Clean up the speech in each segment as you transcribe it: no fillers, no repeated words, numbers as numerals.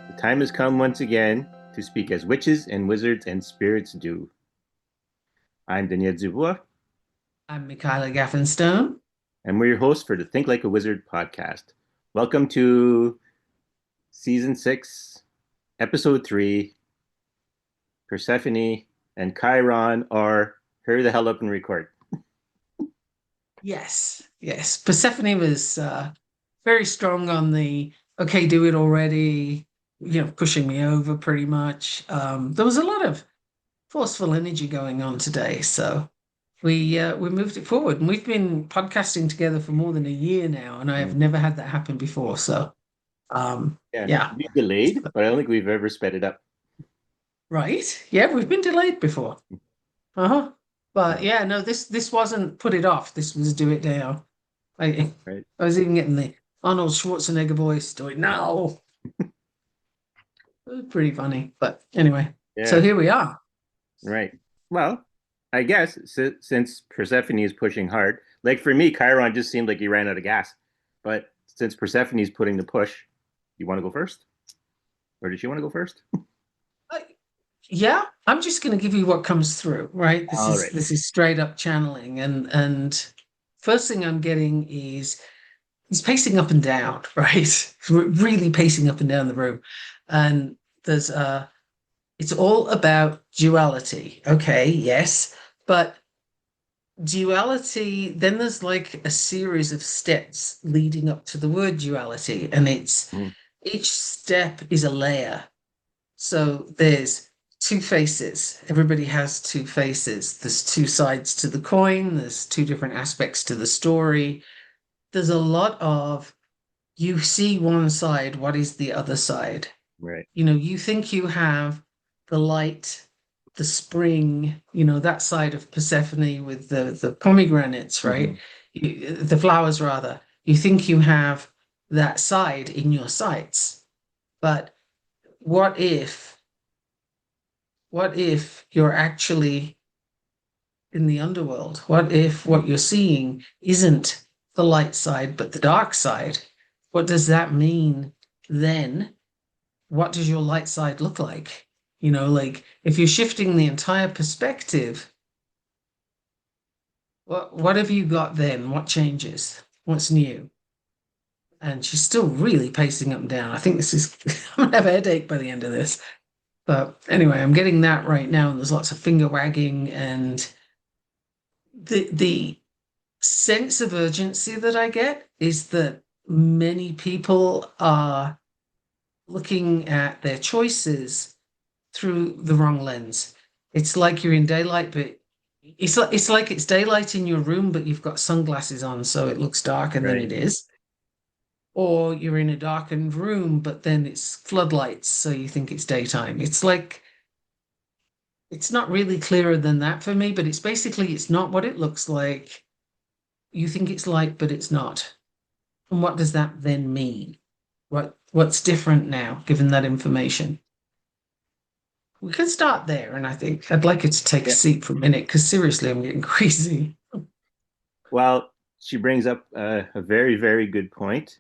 The time has come once again to speak as witches and wizards and spirits do. I'm Daniel Dubois, I'm Michaela Gaffinstone. and we're your hosts for the Think Like a Wizard podcast. Welcome to season 6, episode 3, Persephone and Chiron, or hurry the hell up and record. Yes. Persephone was very strong on the okay, do it already, pushing me over pretty much. There was a lot of forceful energy going on today, so we moved it forward, and we've been podcasting together for more than a year now, and I have never had that happen before. So, Yeah, yeah, we delayed, but I don't think we've ever sped it up. right, yeah, we've been delayed before. Uh-huh. But yeah, no, this wasn't put it off. This was do it now. I Right? I was even getting the Arnold Schwarzenegger voice doing now. It was pretty funny. But anyway, so Yeah, here we are. right. Well, I guess since Persephone is pushing hard, like for me, Chiron just seemed like he ran out of gas. But since Persephone is putting the push, you want to go first? Or does she want to go first? Uh, yeah, I'm just going to give you what comes through, right? This All is right. this is straight up channeling, and first thing I'm getting is he's pacing up and down, right? Really pacing up and down the room, and there's it's all about duality. Okay, yes, but duality, then there's like a series of steps leading up to the word duality, and it's Mm, each step is a layer. So there's two faces. Everybody has two faces. There's two sides to the coin, there's two different aspects to the story. There's a lot of you see one side, what is the other side? right. You think you have the light, the spring, that side of Persephone with the pomegranates, Mhm. right? The flowers, rather. You think you have that side in your sights. But what if, what if you're actually in the underworld? What if what you're seeing isn't the light side, but the dark side? What does that mean then? What does your light side look like? Like if you're shifting the entire perspective, what have you got then? What changes? What's new? And she's still really pacing up and down. I think this is I'm gonna have a headache by the end of this. But anyway, I'm getting that right now, and there's lots of finger wagging, and the sense of urgency that I get is that many people are looking at their choices through the wrong lens. It's like you're in daylight, but it's like it's daylight in your room, but you've got sunglasses on, so it looks darker than Right. it is. Or you're in a darkened room, but then it's floodlights, so you think it's daytime. It's like it's not really clearer than that for me, but it's basically it's not what it looks like. You think it's light, but it's not. And what does that then mean? What's different now, given that information? We can start there, and I think I'd like you to take a Yeah. seat for a minute because seriously, I'm getting crazy. Well, she brings up a very, very good point.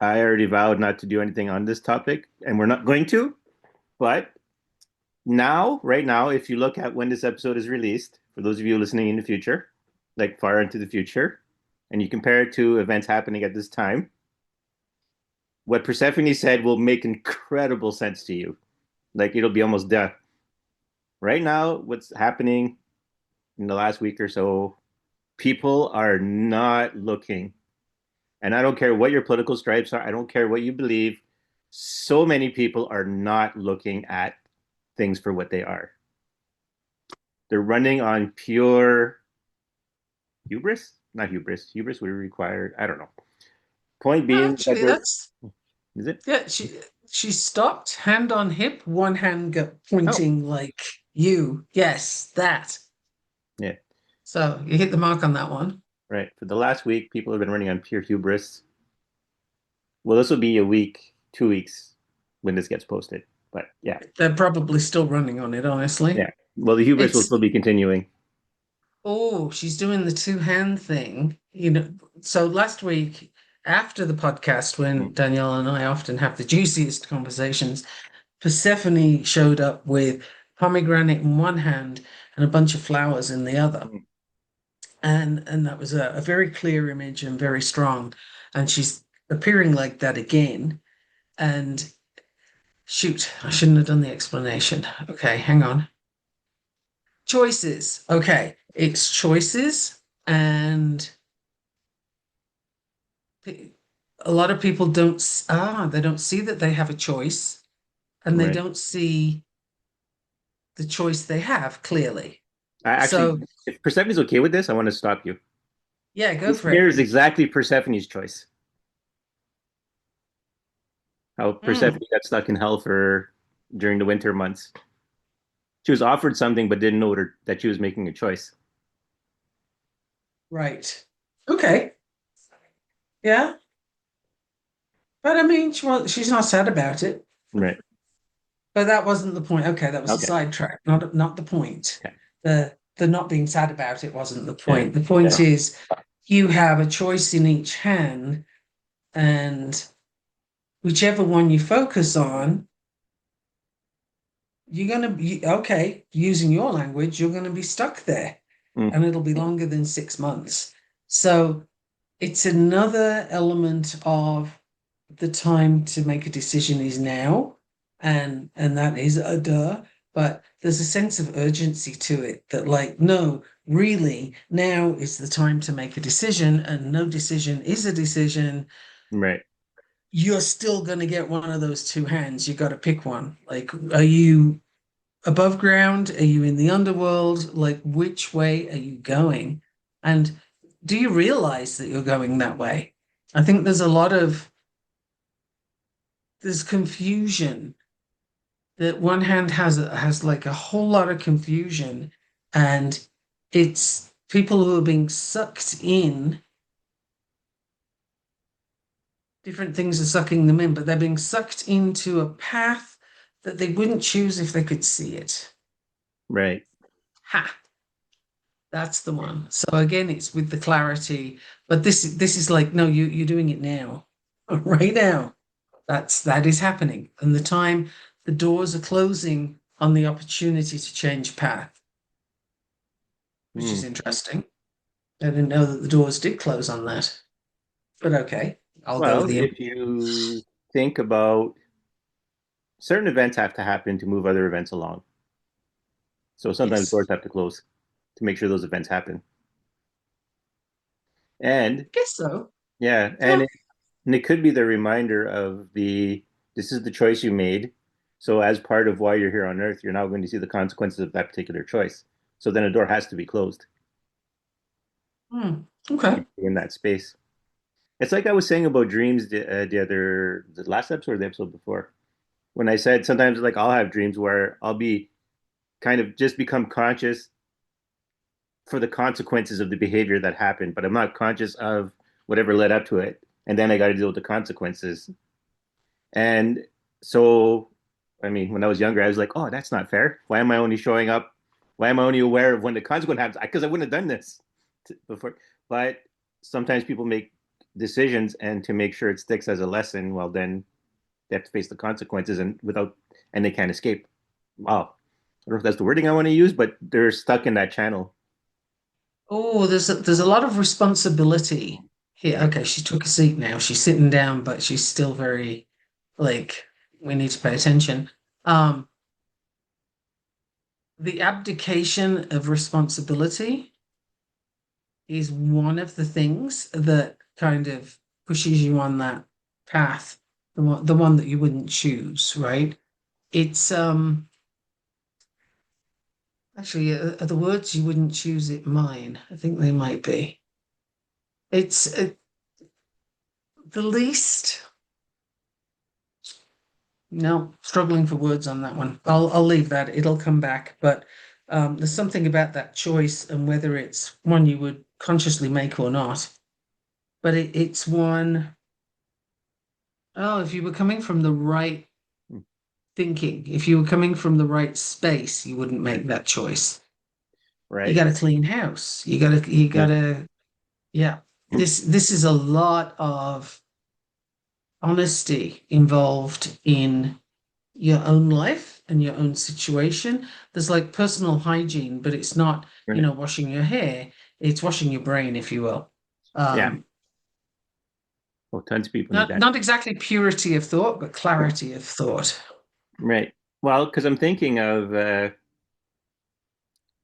I already vowed not to do anything on this topic, and we're not going to. But now, right now, if you look at when this episode is released, for those of you listening in the future, like far into the future, and you compare it to events happening at this time, what Persephone said will make incredible sense to you. Like it'll be almost done. Right now, what's happening in the last week or so, people are not looking. And I don't care what your political stripes are, I don't care what you believe. So many people are not looking at things for what they are. They're running on pure hubris. not hubris. Hubris would require, I don't know. Point Well, being that actually, there that's is it. yeah. She stopped, hand on hip, one hand Oh, pointing like you. Yes, that. yeah, So you hit the mark on that one. right. For the last week, people have been running on pure hubris. Well, this will be a week, 2 weeks when this gets posted. But yeah, They're probably still running on it, honestly. yeah. Well, the hubris will It's still be continuing. oh, she's doing the two-hand thing. So last week after the podcast, when Danielle and I often have the juiciest conversations, Persephone showed up with pomegranate in one hand and a bunch of flowers in the other. Mm. And that was a very clear image and very strong. And she's appearing like that again. And shoot, I shouldn't have done the explanation. Okay, hang on. Choices. Okay, it's choices, and a lot of people they don't see that they have a choice, and they Right. don't see the choice they have clearly. I actually, So if Persephone's okay with this, I want to stop you. yeah, go This for it. mirror is exactly Persephone's choice. How Hmm, Persephone got stuck in hell for during the winter months. She was offered something but didn't know that she was making a choice. right. Okay. Yeah. But I mean, she's not sad about it. Right. But that wasn't the point. Okay, that was a Okay. sidetrack, not the point. Okay. The not being sad about it wasn't the Yeah. point. The point Yeah. is you have a choice in each hand, and whichever one you focus on, you're gonna be okay, using your language, you're gonna be stuck there. Mm. And it'll be longer than 6 months. So it's another element of the time to make a decision is now, and that is a duh. But there's a sense of urgency to it that, like, no, really, now is the time to make a decision, and no decision is a decision. Right. You're still going to get one of those two hands. You got to pick one. Like, are you above ground? Are you in the underworld? Like, which way are you going? And do you realize that you're going that way? I think there's confusion, that one hand has like a whole lot of confusion, and it's people who are being sucked in. Different things are sucking them in, but they're being sucked into a path that they wouldn't choose if they could see it. Right. Ha, that's the one. So again, it's with the clarity, but this is like, no, you're doing it now, right now. That is happening, and the doors are closing on the opportunity to change path, which is Mm. interesting. I didn't know that the doors did close on that, but okay, I'll go with Well, the if you think about certain events have to happen to move other events along. So sometimes yes. doors have to close to make sure those events happen. And I guess so. yeah, Yeah. and it could be the reminder of the this is the choice you made. So as part of why you're here on Earth, you're now going to see the consequences of that particular choice. So then a door has to be closed Hmm. Okay. in that space. It's like I was saying about dreams the last episode or the episode before, when I said sometimes like I'll have dreams where I'll be kind of just become conscious for the consequences of the behavior that happened, but I'm not conscious of whatever led up to it. And then I got to deal with the consequences. And so, I mean, when I was younger, I was like, oh, that's not fair. Why am I only showing up? Why am I only aware of when the consequence happens? Because I wouldn't have done this before. But sometimes people make decisions, and to make sure it sticks as a lesson, well, then they have to face the consequences, and they can't escape. Wow. I don't know if that's the wording I want to use, but they're stuck in that channel. Oh, there's a lot of responsibility here. Right. Okay, she took a seat now. She's sitting down, but she's still very like, we need to pay attention. Um, the abdication of responsibility is one of the things that kind of pushes you on that path, the one that you wouldn't choose, right? It's actually, are the words you wouldn't choose it mine? I think they might be. It's the least. No, struggling for words on that one. I'll leave that. It'll come back. But there's something about that choice and whether it's one you would consciously make or not. But it's one, oh, if you were coming from the right thinking, if you were coming from the right space, you wouldn't make that choice. You Right. got a clean house. You Yeah. gotta, yeah. This is a lot of honesty involved in your own life and your own situation. There's like personal hygiene, but it's not, Right. washing your hair. It's washing your brain, if you will. Yeah. Um, Well, tons of people need not that. not exactly purity of thought, but clarity of thought. Right. Well, because I'm thinking of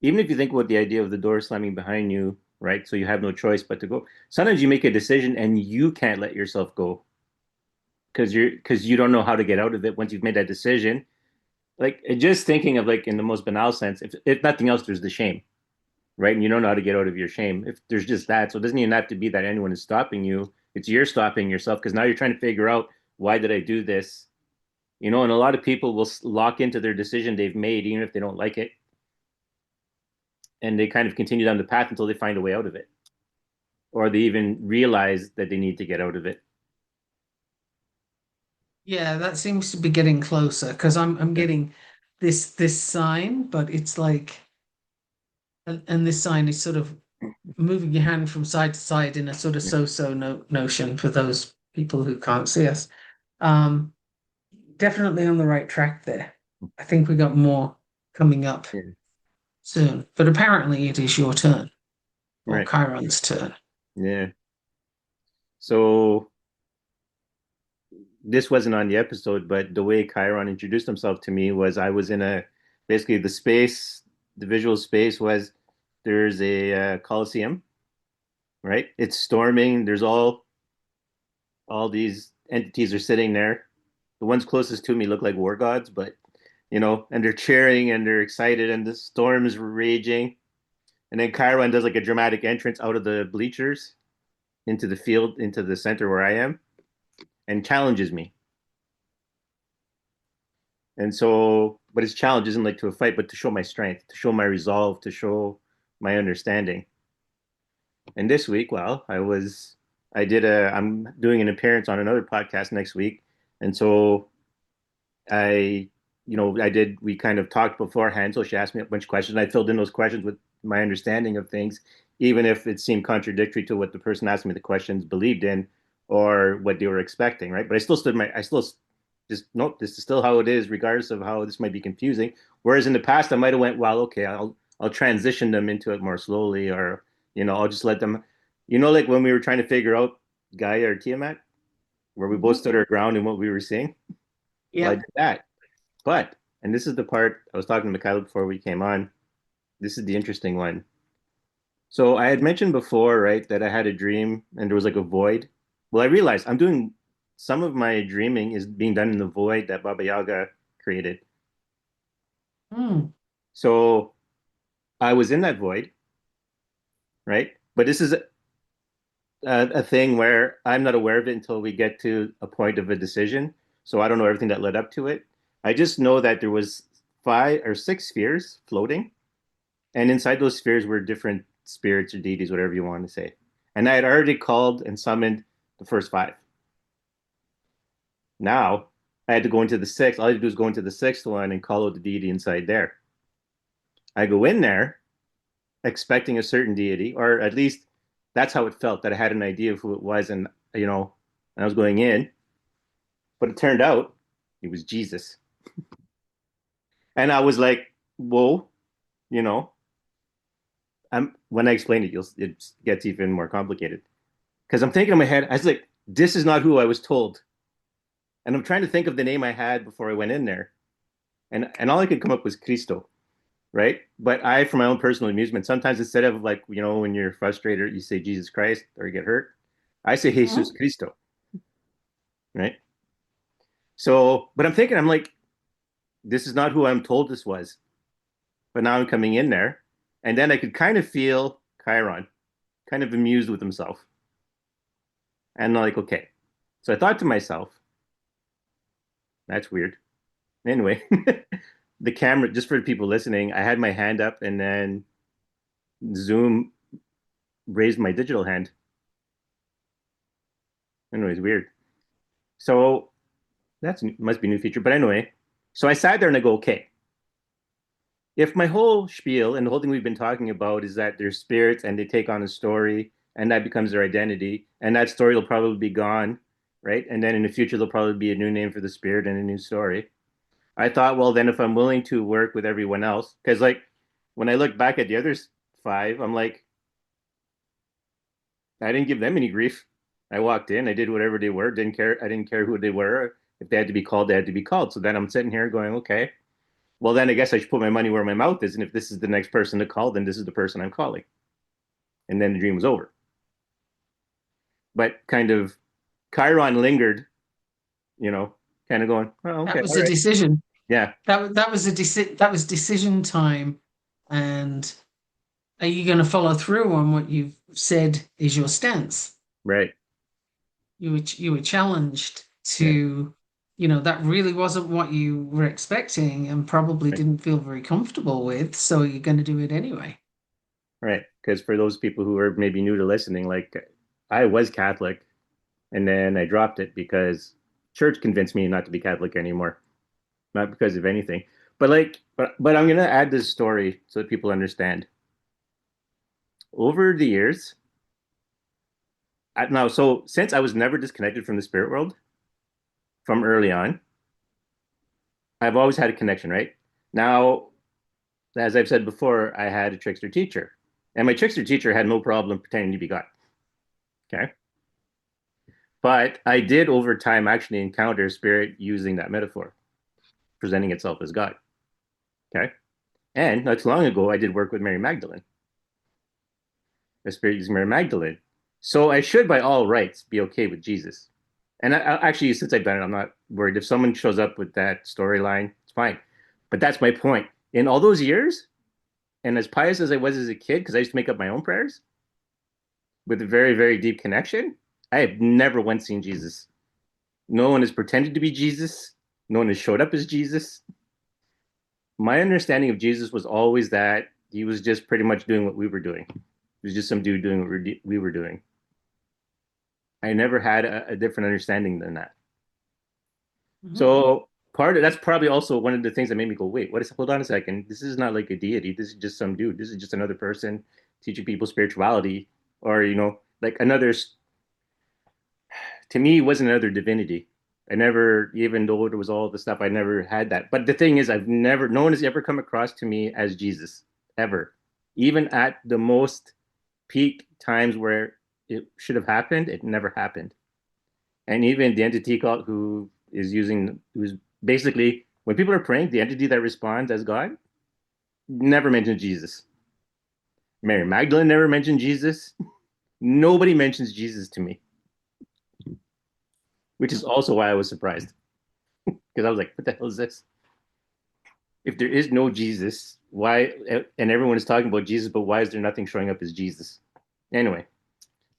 even if you think about the idea of the door slamming behind you, right? So you have no choice but to go. Sometimes you make a decision and you can't let yourself go because you don't know how to get out of it once you've made that decision. Like just thinking of like in the most banal sense, if nothing else, there's the shame, right? And you don't know how to get out of your shame. If there's just that, so it doesn't even have to be that anyone is stopping you. It's you're stopping yourself because now you're trying to figure out why did I do this? And a lot of people will lock into their decision they've made, even if they don't like it, and they kind of continue down the path until they find a way out of it, or they even realize that they need to get out of it. Yeah, that seems to be getting closer because I'm getting this sign, but it's like, and this sign is sort of moving your hand from side to side in a sort of so-so no notion for those people who can't see us. Um, Definitely on the right track there. I think we got more coming up Yeah. soon, but apparently it is your turn or Right. Chiron's turn. Yeah. So this wasn't on the episode, but the way Chiron introduced himself to me was I was in basically the visual space was there's a Colosseum, right? It's storming. There's all these entities are sitting there. The ones closest to me look like war gods, but and they're cheering and they're excited and the storm is raging. And then Chiron does like a dramatic entrance out of the bleachers into the field, into the center where I am, and challenges me. And so, but his challenge isn't like to a fight, but to show my strength, to show my resolve, to show my understanding. And this week, well, I'm doing an appearance on another podcast next week. And so I, we kind of talked beforehand. So she asked me a bunch of questions. I filled in those questions with my understanding of things, even if it seemed contradictory to what the person asking me the questions believed in or what they were expecting, right? But I still just, nope, this is still how it is, regardless of how this might be confusing. Whereas in the past, I might have went, well, okay, I'll transition them into it more slowly, or, I'll just let them, like when we were trying to figure out Gaia or Tiamat, where we both Mhm. stood our ground in what we were seeing. Well, I Yep. did that. But, and this is the part I was talking to Michaela before we came on. This is the interesting one. So I had mentioned before, right, that I had a dream and there was like a void. Well, I realized some of my dreaming is being done in the void that Baba Yaga created. Mm. So I was in that void, right? But this is a thing where I'm not aware of it until we get to a point of a decision. So I don't know everything that led up to it. I just know that there was 5 or 6 spheres floating. And inside those spheres were different spirits or deities, whatever you want to say. And I had already called and summoned the first 5. Now I had to go into the sixth. All I had to do is go into the sixth one and call out the deity inside there. I go in there expecting a certain deity, or at least that's how it felt, that I had an idea of who it was. And, I was going in, but it turned out it was Jesus. And I was like, whoa, you know, when I explain it, it gets even more complicated. Because I'm thinking in my head, I was like, this is not who I was told. And I'm trying to think of the name I had before I went in there. And all I could come up was Cristo, right? But for my own personal amusement, sometimes instead of like, when you're frustrated, you say Jesus Christ or you get hurt, I say Jesus Mhm. Cristo, right? So, but I'm like, this is not who I'm told this was. But now I'm coming in there. And then I could kind of feel Chiron kind of amused with himself. And I'm like, okay. So I thought to myself, that's weird. Anyway, the camera, just for the people listening, I had my hand up and then Zoom raised my digital hand. Anyways, weird. So that's must be a new feature. But anyway, so I sat there and I go, okay, if my whole spiel and the whole thing we've been talking about is that they're spirits and they take on a story and that becomes their identity, and that story will probably be gone, right? And then in the future, there'll probably be a new name for the spirit and a new story. I thought, well, then if I'm willing to work with everyone else, because like when I look back at the other five, I'm like, I didn't give them any grief. I walked in, I did whatever they were, didn't care. I didn't care who they were. If they had to be called, they had to be called. So then I'm sitting here going, okay, well, then I guess I should put my money where my mouth is. And if this is the next person to call, then this is the person I'm calling. And then the dream was over. But kind of Chiron lingered, you know, kind of going, oh, That okay, was all a right. decision. Yeah, That was decision time. And are you going to follow through on what you've said is your stance? right. You were challenged Yeah, to, you know, that really wasn't what you were expecting and probably right. didn't feel very comfortable with, so you're going to do it anyway. Right. Because for those people who are maybe new to listening, like I was Catholic and then I dropped it because church convinced me not to be Catholic anymore, not because of anything. But I'm gonna add this story so that people understand. Over the years, now so since I was never disconnected from the spirit world from early on, I've always had a connection, right? Now, as I've said before, I had a trickster teacher, and my trickster teacher had no problem pretending to be God. Okay. But I did over time actually encounter spirit using that metaphor, presenting itself as God. Okay. And not too long ago, I did work with Mary Magdalene, a spirit using Mary Magdalene. So I should, by all rights, be okay with Jesus. And actually, since I've done it, I'm not worried. If someone shows up with that storyline, it's fine. But that's my point. In all those years, and as pious as I was as a kid, because I used to make up my own prayers with a very, very deep connection, I have never once seen Jesus. No one has pretended to be Jesus. No one has showed up as Jesus. My understanding of Jesus was always that he was just pretty much doing what we were doing. He was just some dude doing what we were doing. I never had a different understanding than that. Mhm. So part of that's probably also one of the things that made me go, wait, what is? Hold on a second. This is not like a deity. This is just some dude. This is just another person teaching people spirituality, or like another. To me, it wasn't another divinity. I never, even though there was all the stuff, I never had that. But the thing is, no one has ever come across to me as Jesus, ever. Even at the most peak times where it should have happened, it never happened. And even the entity cult who's basically, when people are praying, the entity that responds as God never mentions Jesus. Mary Magdalene never mentioned Jesus. Nobody mentions Jesus to me, which is also why I was surprised because I was like, what the hell is this? If there is no Jesus, why? And everyone is talking about Jesus, but why is there nothing showing up as Jesus? Anyway,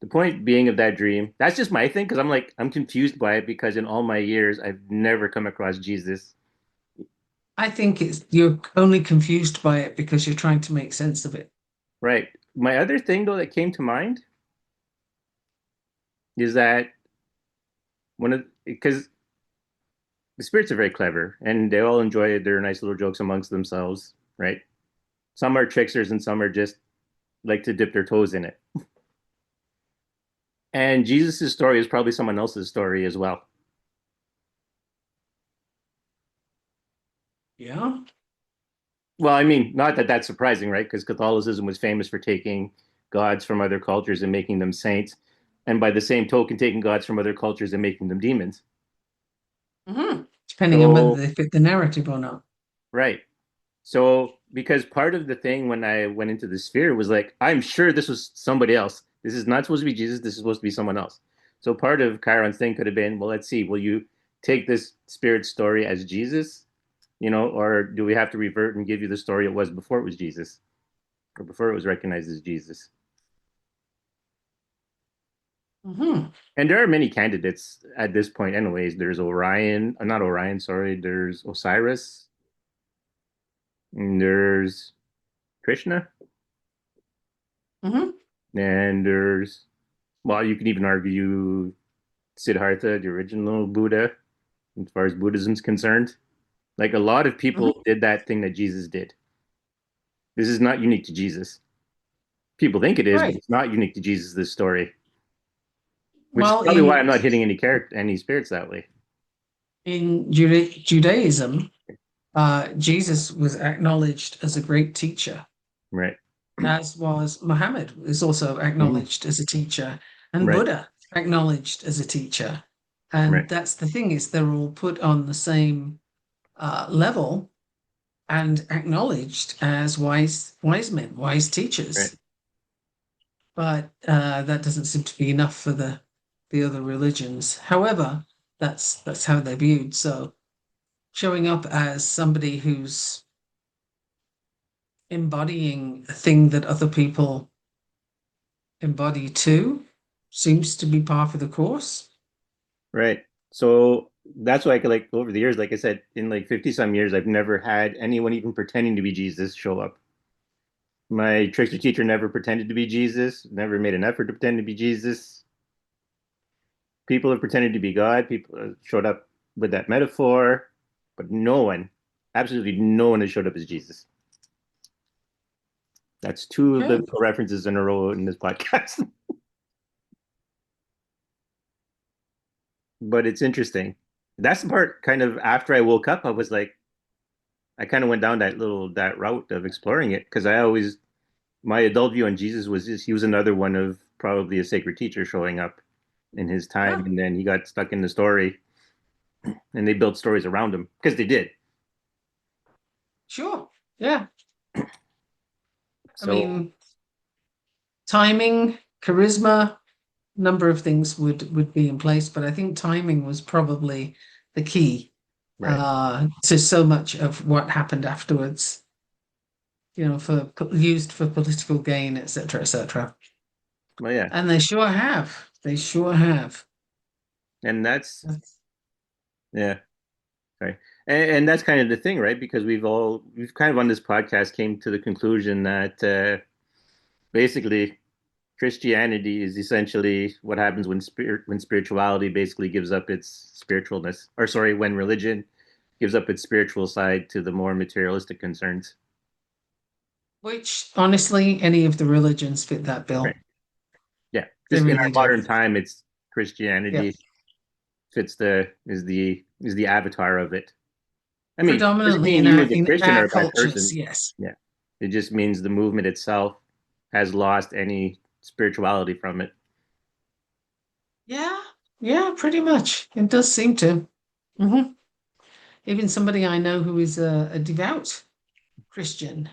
the point being of that dream, that's just my thing because I'm confused by it because in all my years, I've never come across Jesus. I think it's you're only confused by it because you're trying to make sense of it. Right. My other thing, though, that came to mind is that because the spirits are very clever and they all enjoy their nice little jokes amongst themselves, right? Some are tricksters and some are just like to dip their toes in it. And Jesus' story is probably someone else's story as well. Yeah. Well, I mean, not that that's surprising, right? Because Catholicism was famous for taking gods from other cultures and making them saints, and by the same token, taking gods from other cultures and making them demons. Hmm. Depending on whether So, they fit the narrative or not. right. So, because part of the thing when I went into the sphere was like, I'm sure this was somebody else. This is not supposed to be Jesus. This is supposed to be someone else. So, part of Chiron's thing could have been, well, let's see, will you take this spirit story as Jesus, or do we have to revert and give you the story it was before it was Jesus or before it was recognized as Jesus? Hmm. And there are many candidates at this point, anyways. There's Orion, not Orion, sorry. There's Osiris, and there's Krishna, Hmm. and there's, well, you can even argue Siddhartha, the original Buddha, as far as Buddhism's concerned. Like a lot of people Hmm. did that thing that Jesus did. This is not unique to Jesus. People think it is, but Right. it's not unique to Jesus, this story, which is Well, probably why I'm not hitting any character, any spirits that way. in Judaism, Jesus was acknowledged as a great teacher, Right. as was Muhammad is also Mhm. acknowledged as a teacher, and Right. Buddha acknowledged as a teacher. Right. And that's the thing is they're all put on the same level and acknowledged as wise men, wise Right. teachers. But that doesn't seem to be enough for the other religions. However, that's how they're viewed. So showing up as somebody who's embodying a thing that other people embody too seems to be par for the course. Right. So that's why I could, like, over the years, like I said, in like 50 some years, I've never had anyone even pretending to be Jesus show up. My trickster teacher never pretended to be Jesus, never made an effort to pretend to be Jesus. People have pretended to be God. People showed up with that metaphor, but no one, absolutely no one has showed up as Jesus. That's two Okay. biblical references in a row in this podcast. But it's interesting. That's the part kind of after I woke up, I was like, I kind of went down that route of exploring it because I always my adult view on Jesus was just, he was another one of probably a sacred teacher showing up in his time, Yeah, and then he got stuck in the story, and they built stories around him because they did. sure. Yeah. I So mean, timing, charisma, number of things would be in place, but I think timing was probably the key right, to so much of what happened afterwards. For used for political gain, etc., etc. well, yeah, And they sure have. They sure have. and that's yeah, right, and that's kind of the thing, right? Because we've kind of on this podcast came to the conclusion that basically Christianity is essentially what happens when spirituality basically gives up its spiritualness, or sorry, when religion gives up its spiritual side to the more materialistic concerns. Which, honestly, any of the religions fit that Right. bill. Yeah. They Just in our really do. modern time, it's Yeah. Christianity fits the is the avatar of it. I mean, doesn't Predominantly mean in you our as a in Christian our are a bad cultures, person. yes. Yeah. It just means the movement itself has lost any spirituality from it. Yeah, yeah, pretty much. It does seem to. Hmm. Even somebody I know who is a devout Christian,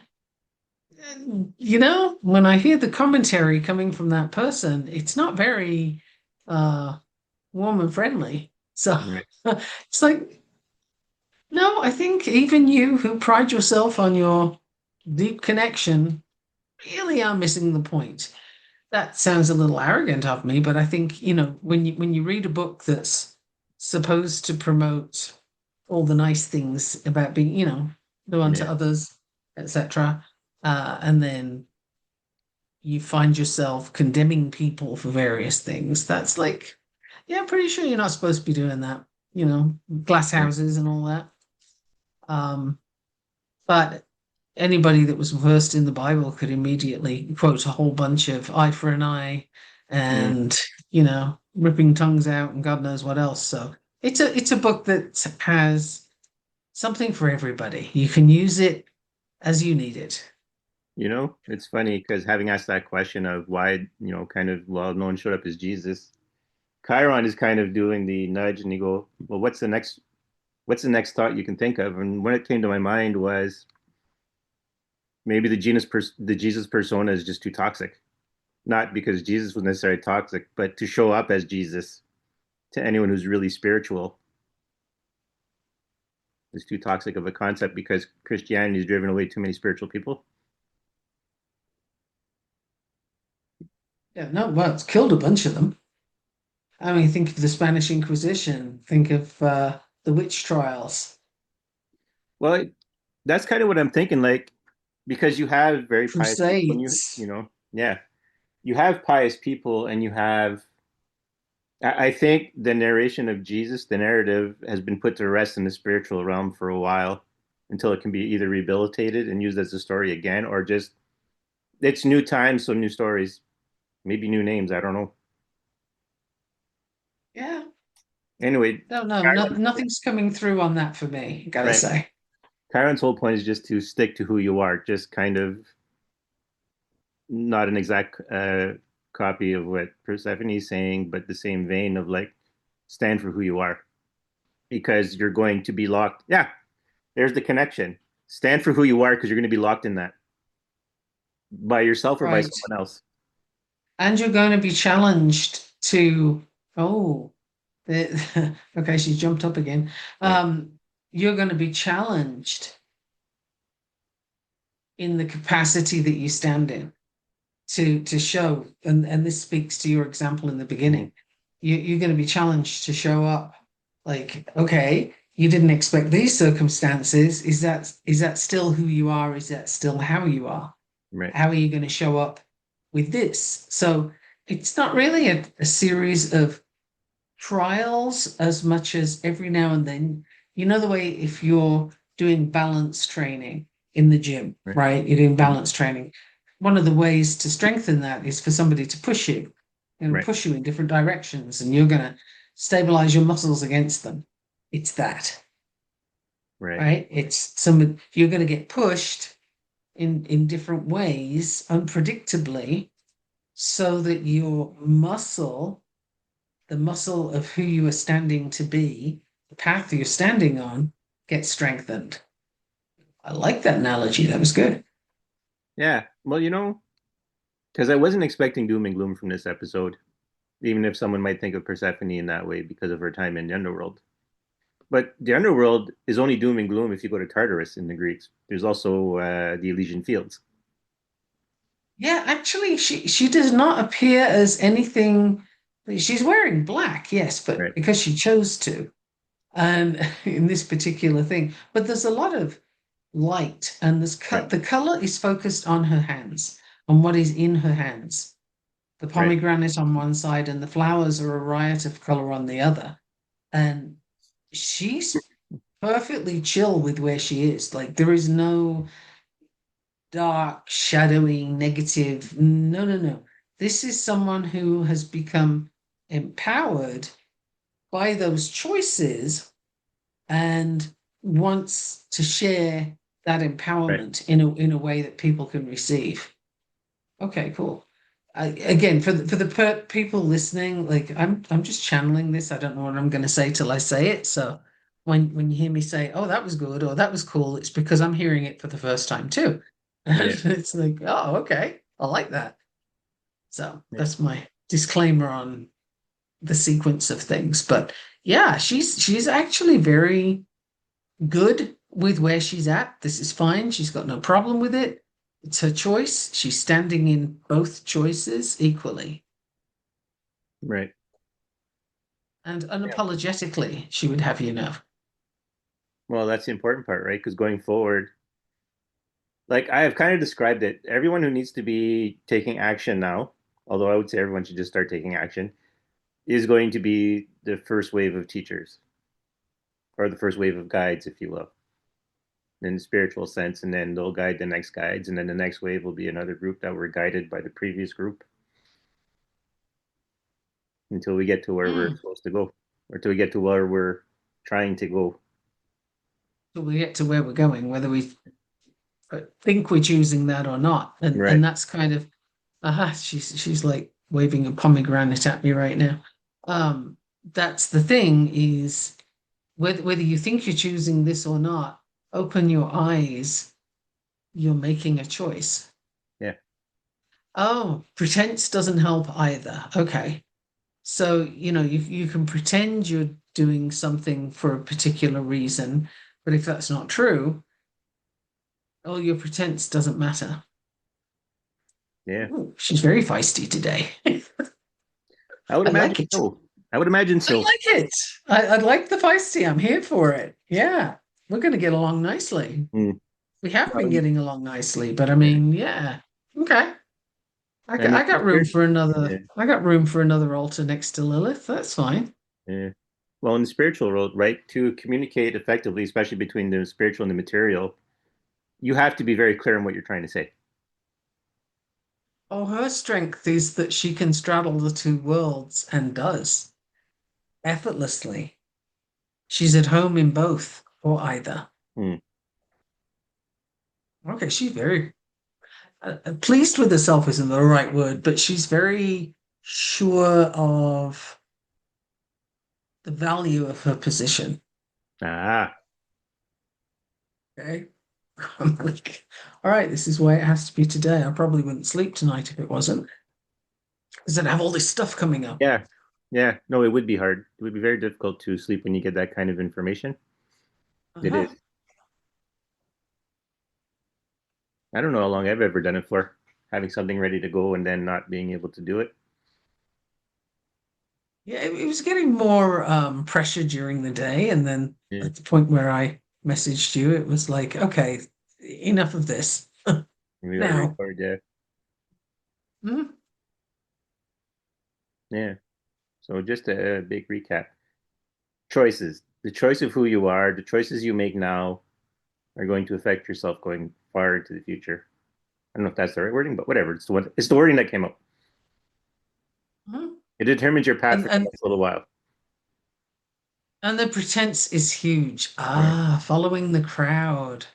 when I hear the commentary coming from that person, it's not very uh, warm and friendly. So Right. it's like, no, I think even you who pride yourself on your deep connection really are missing the point. That sounds a little arrogant of me, but I think, when you read a book that's supposed to promote all the nice things about being, do unto Yeah. others, etc., and then you find yourself condemning people for various things, that's like, yeah, I'm pretty sure you're not supposed to be doing that, glass Right. houses and all that. Um, but anybody that was versed in the Bible could immediately quote a whole bunch of eye for an eye Mm. and, ripping tongues out and God knows what else. So it's a book that has something for everybody. You can use it as you need it. It's funny because having asked that question of why, kind of, well, no one showed up as Jesus, Chiron is kind of doing the nudge and you go, well, what's the next thought you can think of? And when it came to my mind was maybe the Jesus persona is just too toxic. Not because Jesus was necessarily toxic, but to show up as Jesus to anyone who's really spiritual is too toxic of a concept because Christianity has driven away too many spiritual people. Yeah, no, well, it's killed a bunch of them. I mean, think of the Spanish Inquisition, think of the witch trials, Well, that's kind of what I'm thinking. Like, because you have very pious people, and Crusades. yeah, you have pious people, and you have. I think the narration of Jesus, the narrative, has been put to rest in the spiritual realm for a while until it can be either rehabilitated and used as a story again, or just it's new times, so new stories, maybe new names. I don't know. Yeah, Anyway, no, no, Chiron, nothing's coming through on that for me, gotta right? say. Chiron's whole point is just to stick to who you are, just kind of not an exact copy of what Persephone is saying, but the same vein of like stand for who you are because you're going to be locked. Yeah, there's the connection. Stand for who you are because you're going to be locked in that by yourself or by Right. someone else. And you're going to be challenged to, oh, okay, she's jumped up again. Right. You're going to be challenged in the capacity that you stand in to show, and this speaks to your example in the Mm-hmm. beginning. You're going to be challenged to show up like, okay, you didn't expect these circumstances. Is that still who you are? Is that still how you are? Right. How are you going to show up with this? So it's not really a series of trials as much as every now and then, the way if you're doing balance training in the gym, Right. right? You're doing Mm-hmm. balance training. One of the ways to strengthen that is for somebody to Right. push you in different directions, and you're going to stabilize your muscles against them. It's that, Right. right? It's you're going to get pushed in different ways, unpredictably, so that your muscle, the muscle of who you are standing to be, the path you're standing on, gets strengthened. I like that analogy. That was good. Yeah. Well, because I wasn't expecting doom and gloom from this episode, even if someone might think of Persephone in that way because of her time in the underworld. But the underworld is only doom and gloom if you go to Tartarus in the Greeks. There's also the Elysian Fields. Yeah, actually, she does not appear as anything. She's wearing black, yes, but Right. because she chose to, and in this particular thing. But there's a lot of light, and Right. the color is focused on her hands, on what is in her hands. The Right. pomegranate on one side, and the flowers are a riot of color on the other. And she's perfectly chill with where she is. Like there is no dark, shadowy, negative. No, no, no. This is someone who has become empowered by those choices and wants to share that Right. empowerment in a way that people can receive. Okay, cool. Again, for the people listening, like I'm just channeling this. I don't know what I'm going to say till I say it. So when you hear me say, "Oh, that was good," or "That was cool," it's because I'm hearing it for the first time too, and Yeah. it's like, "Oh, okay, I like that." So Yeah. that's my disclaimer on the sequence of things. But yeah, she's actually very good with where she's at. This is fine. She's got no problem with it. It's her choice. She's standing in both choices equally. Right. And Yeah. unapologetically, she would have you know. Well, that's the important part, right? Because going forward, like I have kind of described it, everyone who needs to be taking action now, although I would say everyone should just start taking action, is going to be the first wave of teachers or the first wave of guides, if you will, in the spiritual sense. And then they'll guide the next guides. And then the next wave will be another group that were guided by the previous group until we get to where we're Mm. supposed to go or till we get to where we're trying to go. So we get to where we're going, whether we think we're choosing that or not. Right. And that's kind of she's like waving a pomegranate at me right now. That's the thing is whether you think you're choosing this or not, open your eyes, you're making a choice. Yeah. Oh, pretense doesn't help either. Okay. So, you can pretend you're doing something for a particular reason, but if that's not true, all your pretense doesn't matter. Yeah. Ooh, she's very feisty today. I would I like imagine it. so. I would imagine I so. like it. I like the feisty. I'm here for it. Yeah, we're going to get along nicely. Mm. We have been Um, getting along nicely, but I yeah. mean, yeah. Okay. And I got room for another. yeah, I got room for another altar next to Lilith. That's fine. yeah. Well, in the spiritual world, right, to communicate effectively, especially between the spiritual and the material, you have to be very clear on what you're trying to say. Oh, her strength is that she can straddle the two worlds and does effortlessly. She's at home in both or either. Hmm. Okay, she's very pleased with herself isn't the right word, but she's very sure of the value of her position. Ah, Okay. I'm like, all right, this is why it has to be today. I probably wouldn't sleep tonight if it wasn't, because I'd have all this stuff coming up. yeah, yeah. No, it would be hard. It would be very difficult to sleep when you get that kind of information. It Uh-huh. is. I don't know how long I've ever done it for, having something ready to go and then not being able to do it. Yeah, it was getting more pressure during the day, and then Yeah, at the point where I messaged you, it was like, okay, enough of this. we got to Now, record. Yeah, mhm. yeah. So just a big recap. Choices. The choice of who you are, the choices you make now are going to affect yourself going far into the future. I don't know if that's the right wording, but whatever. It's the wording that came up. Mhm. It determines your path and for the and next little while. and the pretense is huge. Yeah. Following the crowd.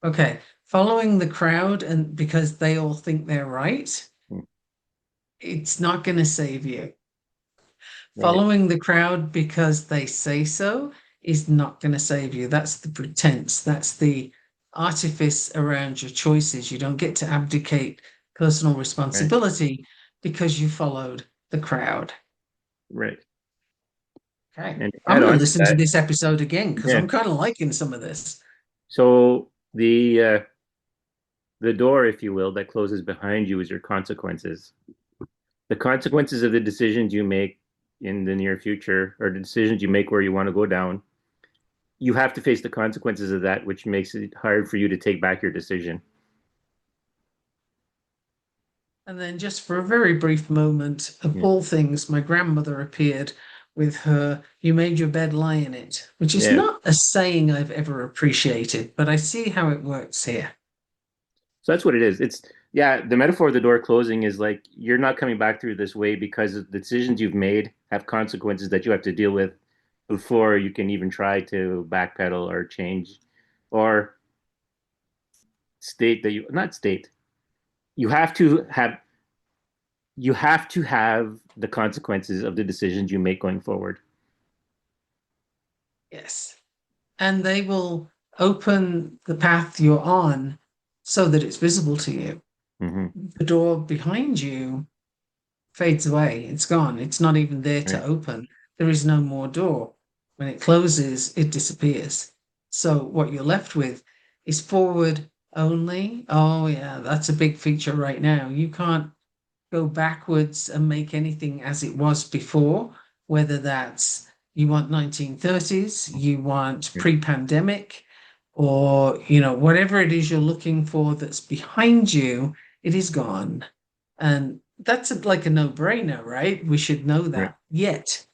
Okay, following the crowd, and because they all think they're right, Mm. it's not going to save you. Right. Following the crowd because they say so is not going to save you. That's the pretense. That's the artifice around your choices. You don't get to abdicate personal Right. responsibility because you followed the crowd. Right. Okay. And to I'm add going to on to listen to that, this episode again because yeah. I'm kind of liking some of this. So the door, if you will, that closes behind you is your consequences. The consequences of the decisions you make in the near future, or the decisions you make where you want to go down, you have to face the consequences of that, which makes it hard for you to take back your decision. And then, just for a very brief moment, of Yeah. all things, my grandmother appeared with her, "You made your bed, lie in it," which is Yeah. not a saying I've ever appreciated, but I see how it works here. So that's what it is. It's yeah, the metaphor of the door closing is like you're not coming back through this way because the decisions you've made have consequences that you have to deal with before you can even try to backpedal or change or state that you not state. You have to have you have to have the consequences of the decisions you make going forward. Yes. And they will open the path you're on so that it's visible to you. Hmm. The door behind you fades away. It's gone. It's not even there to Right. open. There is no more door. When it closes, it disappears. So what you're left with is forward only. Oh, yeah, that's a big feature right now. You can't go backwards and make anything as it was before, whether that's you want 1930s, you want Right. pre-pandemic, or whatever it is you're looking for that's behind you, it is gone. And that's like a no-brainer, right? We should know Right. that. Yet,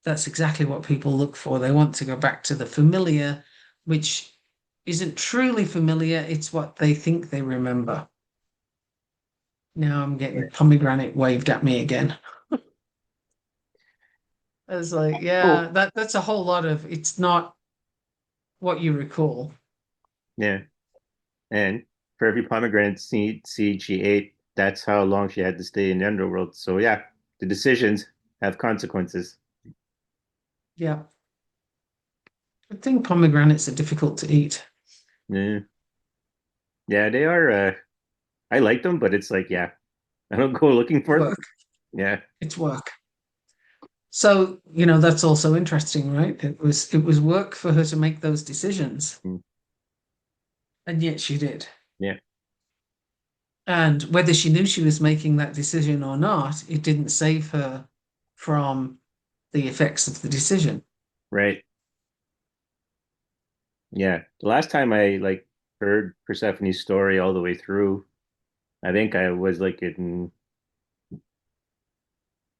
that's exactly what people look for. They want to go back to the familiar, which isn't truly familiar. It's what they think they remember. Now I'm getting Right. pomegranate waved at me again. I was like, Oh, yeah, that's a whole lot of it's not what you recall. yeah. And for every pomegranate seed she ate, that's how long she had to stay in the underworld. So yeah, the decisions have consequences. Yeah. I think pomegranates are difficult to eat. Yeah, yeah, they are. I like them, but it's like, yeah, I don't go looking for them. Work. Yeah, It's work. So, that's also interesting, right? It was work for her to make those decisions, mm, and yet she did. yeah, And whether she knew she was making that decision or not, it didn't save her from the effects of the decision. Right. Yeah. The last time I like heard Persephone's story all the way through, I think I was like in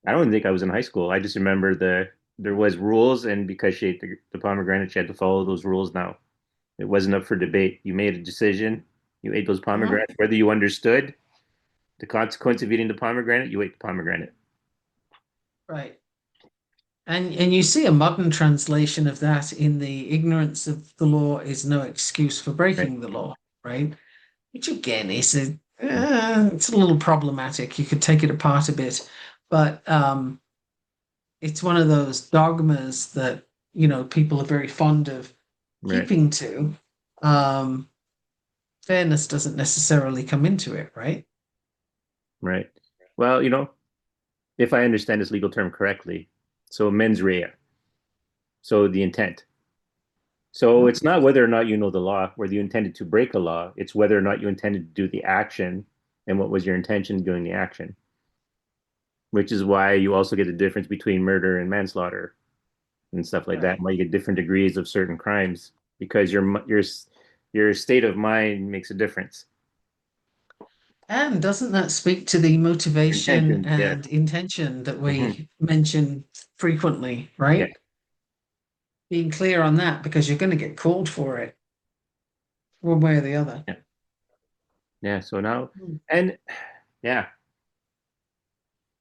I don't even think I was in high school. I just remember there was rules, and because she ate the pomegranate, she had to follow those rules now. It wasn't up for debate. You made a decision. You ate those Mhm. pomegranates, whether you understood the consequence of eating the pomegranate, you ate the pomegranate. Right. And you see a modern translation of that in the ignorance of the law is no excuse for Right. breaking the law, right? Which again is it's a little problematic. You could take it apart a bit, but it's one of those dogmas that people are very fond of Right. keeping to. Um, Fairness doesn't necessarily come into it, right? Right. Well, if I understand this legal term correctly, so mens rea, so the intent. So Mhm. it's not whether or not you know the law, whether you intended to break a law. It's whether or not you intended to do the action and what was your intention doing the action, which is why you also get the difference between murder and manslaughter and stuff like that. Right. Why you get different degrees of certain crimes because your state of mind makes a difference. And doesn't that speak to the motivation Intention, yeah. and intention that Hmm. we mention frequently, Yeah. right? Being clear on that because you're going to get called for it one way or the other. Yeah. Yeah. So now, Hmm. and yeah,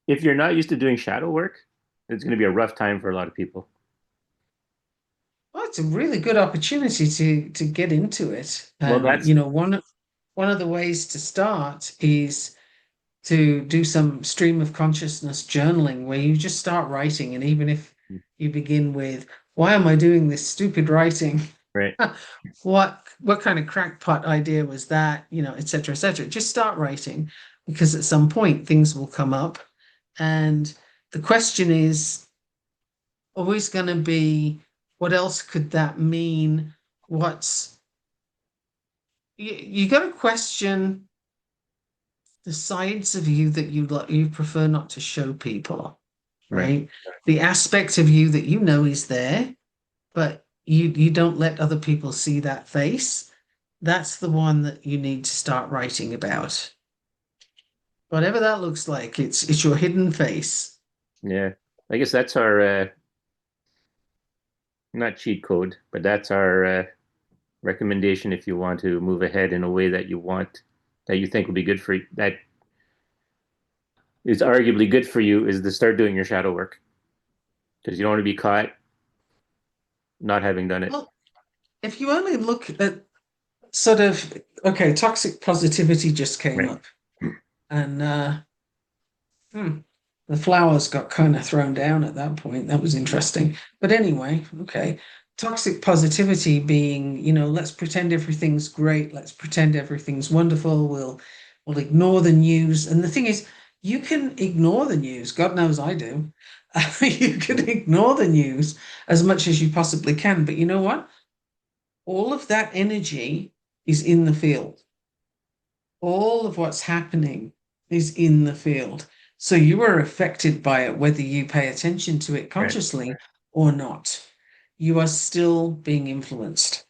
if you're not used to doing shadow work, it's going to be a rough time for a lot of people. Well, it's a really good opportunity to get into it. Well, And that's one of the ways to start is to do some stream of consciousness journaling where you just start writing. And even if you begin with, why am I doing this stupid writing? right, What kind of crackpot idea was that? Et cetera, et cetera. Just start writing because at some point things will come up. And the question is always going to be, what else could that mean? What's you got to question the sides of you that you prefer not to show people, right. right? The aspect of you that you know is there, but you don't let other people see that face. That's the one that you need to start writing about. Whatever that looks like, it's your hidden face. Yeah. I guess that's our not cheat code, but that's our recommendation if you want to move ahead in a way that you want that you think will be good for you, that is arguably good for you is to start doing your shadow work because you don't want to be caught not having done it. Well, if you only look at sort of okay, toxic positivity just came Right. up, and hmm, the flowers got kind of thrown down at that point. That was interesting. But anyway, okay. Toxic positivity being, let's pretend everything's great. Let's pretend everything's wonderful. We'll ignore the news. And the thing is, you can ignore the news. God knows I do. You can ignore the news as much as you possibly can. But you know what? All of that energy is in the field. All of what's happening is in the field. So you are affected by it, whether you pay attention to it Right. consciously or not. You are still being influenced.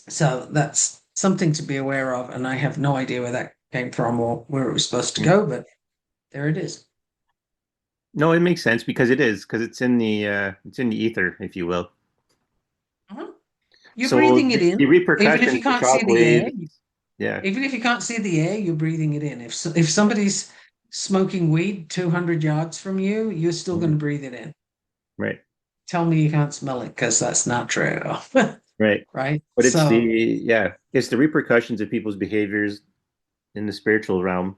So that's something to be aware of. And I have no idea where that came from or where it was supposed to go, but there it is. No, it makes sense because it is because it's in the ether, if you will. Mhm. You're So breathing it the in, even if you repercussions, the can't see shock the air. waves, yeah, Even if you can't see the air, you're breathing it in. If somebody's smoking weed 200 yards from you, you're still going mhm, to breathe it in. right, Tell me you can't smell it because that's not true. right. Right? But So, it's the repercussions of people's behaviors in the spiritual realm,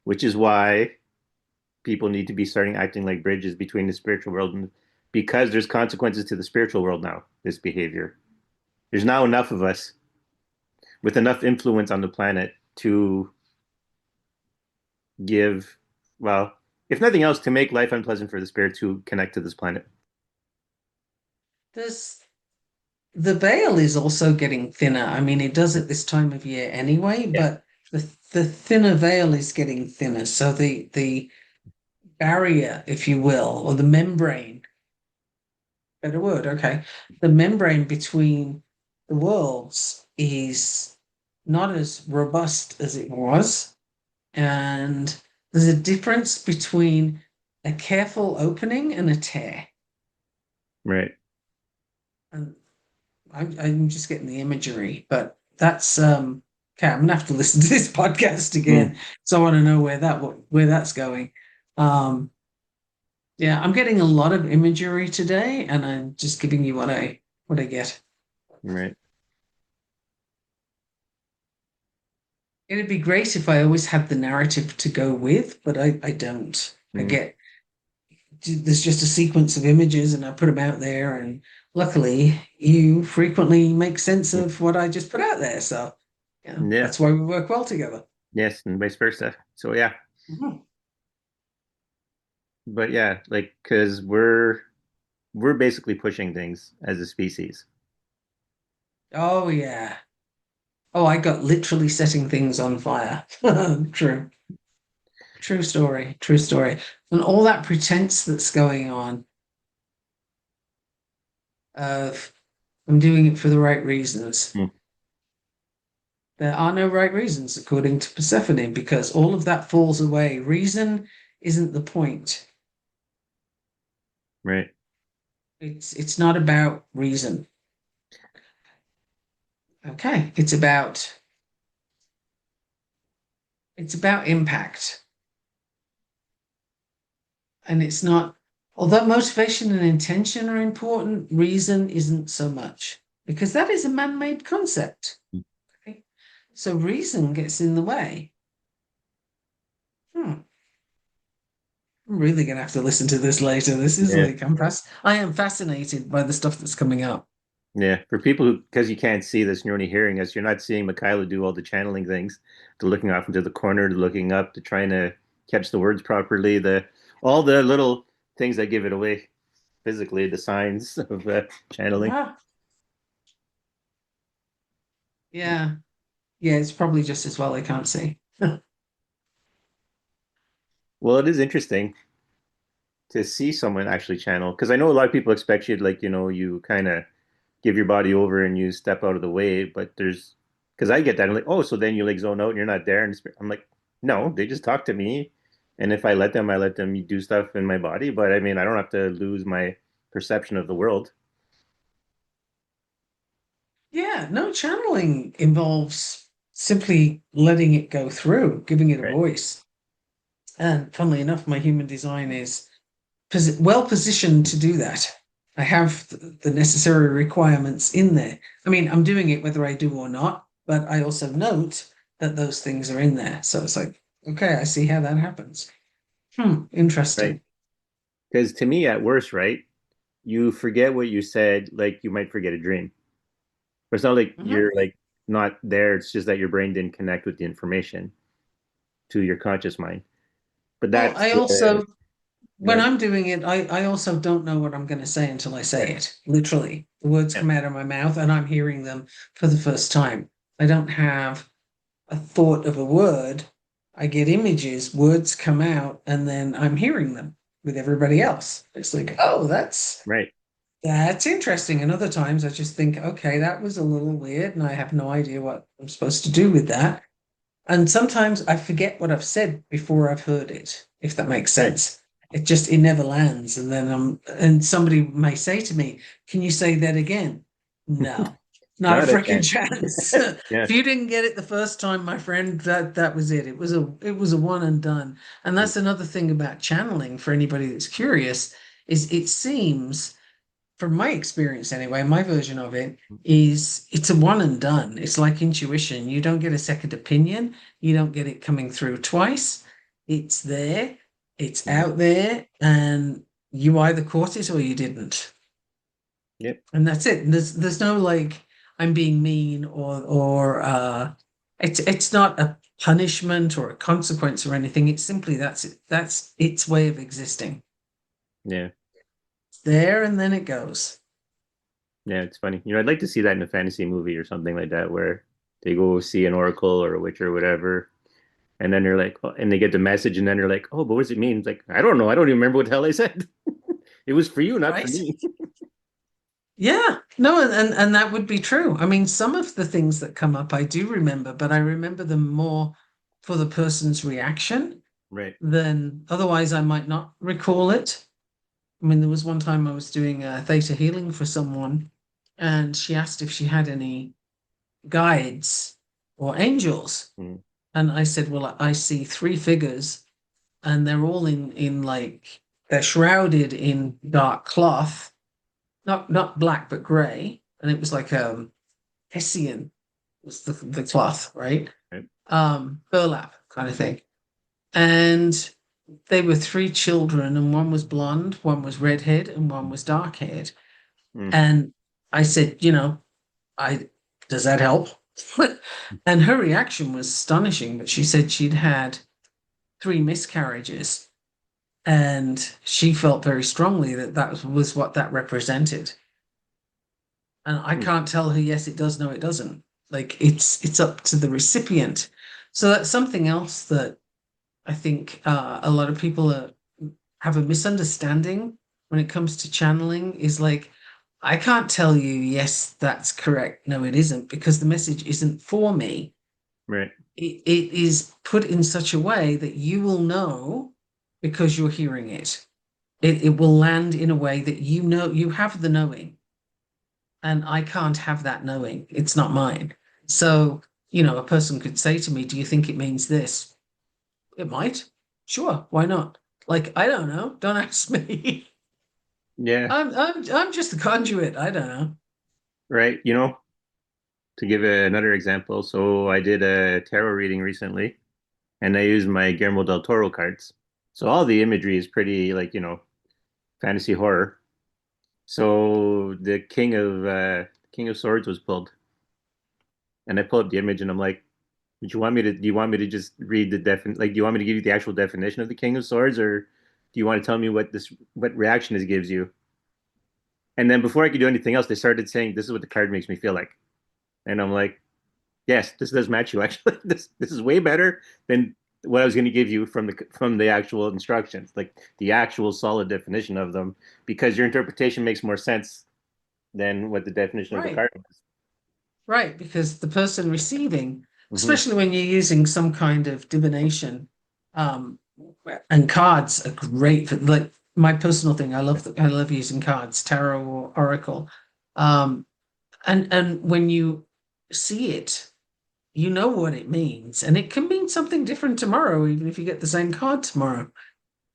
which is why people need to be starting acting like bridges between the spiritual world and because there's consequences to the spiritual world now, this behavior. There's now enough of us with enough influence on the planet to give, well, if nothing else, to make life unpleasant for the spirits who connect to this planet. there's the veil is also getting thinner. I mean, it does at this time of year anyway, Yeah, but the thinner veil is getting thinner. So the barrier, if you will, or the membrane better word. Okay. The membrane between the worlds is not as robust as it was. And there's a difference between a careful opening and a tear. Right. And I'm just getting the imagery, but that's okay. I'm gonna have to listen to this podcast Mm, again, so I want to know where that's going. Um, yeah, I'm getting a lot of imagery today, and I'm just giving you what I get. right. It'd be great if I always had the narrative to go with, but I don't. I Mm, get there's just a sequence of images, and I put them out there, and luckily you frequently make sense mm. of what I just put out there. So, yeah, Yeah. that's why we work well together. Yes, and vice versa. So yeah, Mhm. but yeah, like because we're basically pushing things as a species. Oh yeah. Oh, I got literally setting things on fire. True. True story. True story. And all that pretense that's going on of I'm doing it for the right reasons. Mm, There are no right reasons, according to Persephone, because all of that falls away. Reason isn't the point. right. It's not about reason. Okay. It's about impact. And it's not, although motivation and intention are important, reason isn't so much because that is a man-made concept. Mm, Okay? So reason gets in the way. Hmm. I'm really gonna have to listen to this later. This is yeah. like I am fascinated by the stuff that's coming up. Yeah. For people who, because you can't see this and you're only hearing us, you're not seeing Michaela do all the channeling things, to looking off into the corner, to looking up, to trying to catch the words properly, the all the little things that give it away physically, the signs of channeling. Ah, yeah. Yeah, it's probably just as well I can't see. Well, it is interesting to see someone actually channel because I know a lot of people expect you to, like, you kind of give your body over and you step out of the way, but there's because I get that. I'm like, oh, so then you like zone out and you're not there. And I'm like, no, they just talk to me. And if I let them do stuff in my body. But I mean, I don't have to lose my perception of the world. Yeah, no, channeling involves simply letting it go through, giving it a Right. voice. And funnily enough, my human design is well positioned to do that. I have the necessary requirements in there. I mean, I'm doing it whether I do or not, but I also note that those things are in there. So it's like, okay, I see how that happens. Right. Interesting. Because to me, at worst, right, you forget what you said, like you might forget a dream. But it's not like Mhm. you're like not there. It's just that your brain didn't connect with the information to your conscious mind. But Well, that's I also, when good. I'm doing it, I also don't know what I'm going to say until I say it. Literally, the words Yeah. come out of my mouth and I'm hearing them for the first time. I don't have a thought of a word. I get images, words come out, and then I'm hearing them with everybody else. It's like, oh, Right. that's interesting. And other times I just think, okay, that was a little weird, and I have no idea what I'm supposed to do with that. And sometimes I forget what I've said before I've heard it, if that makes Right. sense. It never lands. And somebody may say to me, can you say that again? No, not a Not a freaking chance. chance. Yeah. If you didn't get it the first time, my friend, that was it. It was a one and done. And that's another thing about channeling for anybody that's curious, is it seems from my experience anyway, my version of it is it's a one and done. It's like intuition. You don't get a second opinion. You don't get it coming through twice. It's there, it's Mm. out there, and you either caught it or you didn't. Yep. And that's it. There's no like I'm being mean or it's not a punishment or a consequence or anything. It's simply that's it. That's its way of existing. Yeah. It's there and then it goes. Yeah. It's funny. I'd like to see that in a fantasy movie or something like that, where they go see an oracle or a witch or whatever, and then they're like, oh, and they get the message, and then they're like, oh, but what does it mean? It's like, I don't know. I don't even remember what the hell I said. It was for you, not for Right? me. Yeah, no, and that would be true. I mean, some of the things that come up I do remember, but I remember them more for the person's reaction Right. than otherwise I might not recall it. I mean, there was one time I was doing a theta healing for someone, and she asked if she had any guides or angels. Mm. And I said, well, I see three figures, and they're all in like they're shrouded in dark cloth, not black but grey, and it was like Hessian was the cloth, right? Right. Burlap kind of thing. And they were three children, and one was blonde, one was redhead, and one was dark haired. Mm. And I said, I does that help? And her reaction was astonishing, but she said she'd had three miscarriages, and she felt very strongly that that was what that represented. And I Mm. can't tell her, yes, it does, no, it doesn't. Like it's up to the recipient. So that's something else that I think a lot of people have a misunderstanding when it comes to channeling is like, I can't tell you, yes, that's correct. No, it isn't, because the message isn't for me. Right. It is put in such a way that you will know because you're hearing it. It will land in a way that you know you have the knowing, and I can't have that knowing. It's not mine. So, a person could say to me, do you think it means this? It might. Sure, why not? Like, I don't know. Don't ask me. Yeah. I'm just a conduit. I don't know. Right. To give another example, so I did a tarot reading recently, and I used my Guillermo del Toro cards. So all the imagery is pretty like, fantasy horror. So the King of Swords was pulled, and I pulled up the image, and I'm like, "Would you want me to? Do you want me to just read the like? Do you want me to give you the actual definition of the King of Swords, or do you want to tell me what reaction this gives you?" And then before I could do anything else, they started saying, "This is what the card makes me feel like," and I'm like, "Yes, this does match you. Actually, this is way better than what I was going to give you from the actual instructions, like the actual solid definition of them, because your interpretation makes more sense than what the definition of the Right. card was." Right. Because the person receiving, Hmm. especially when you're using some kind of divination, um, and cards are great for like my personal thing. I love using cards, tarot or oracle. Um, and when you see it, you know what it means, and it can mean something different tomorrow, even if you get the same card tomorrow.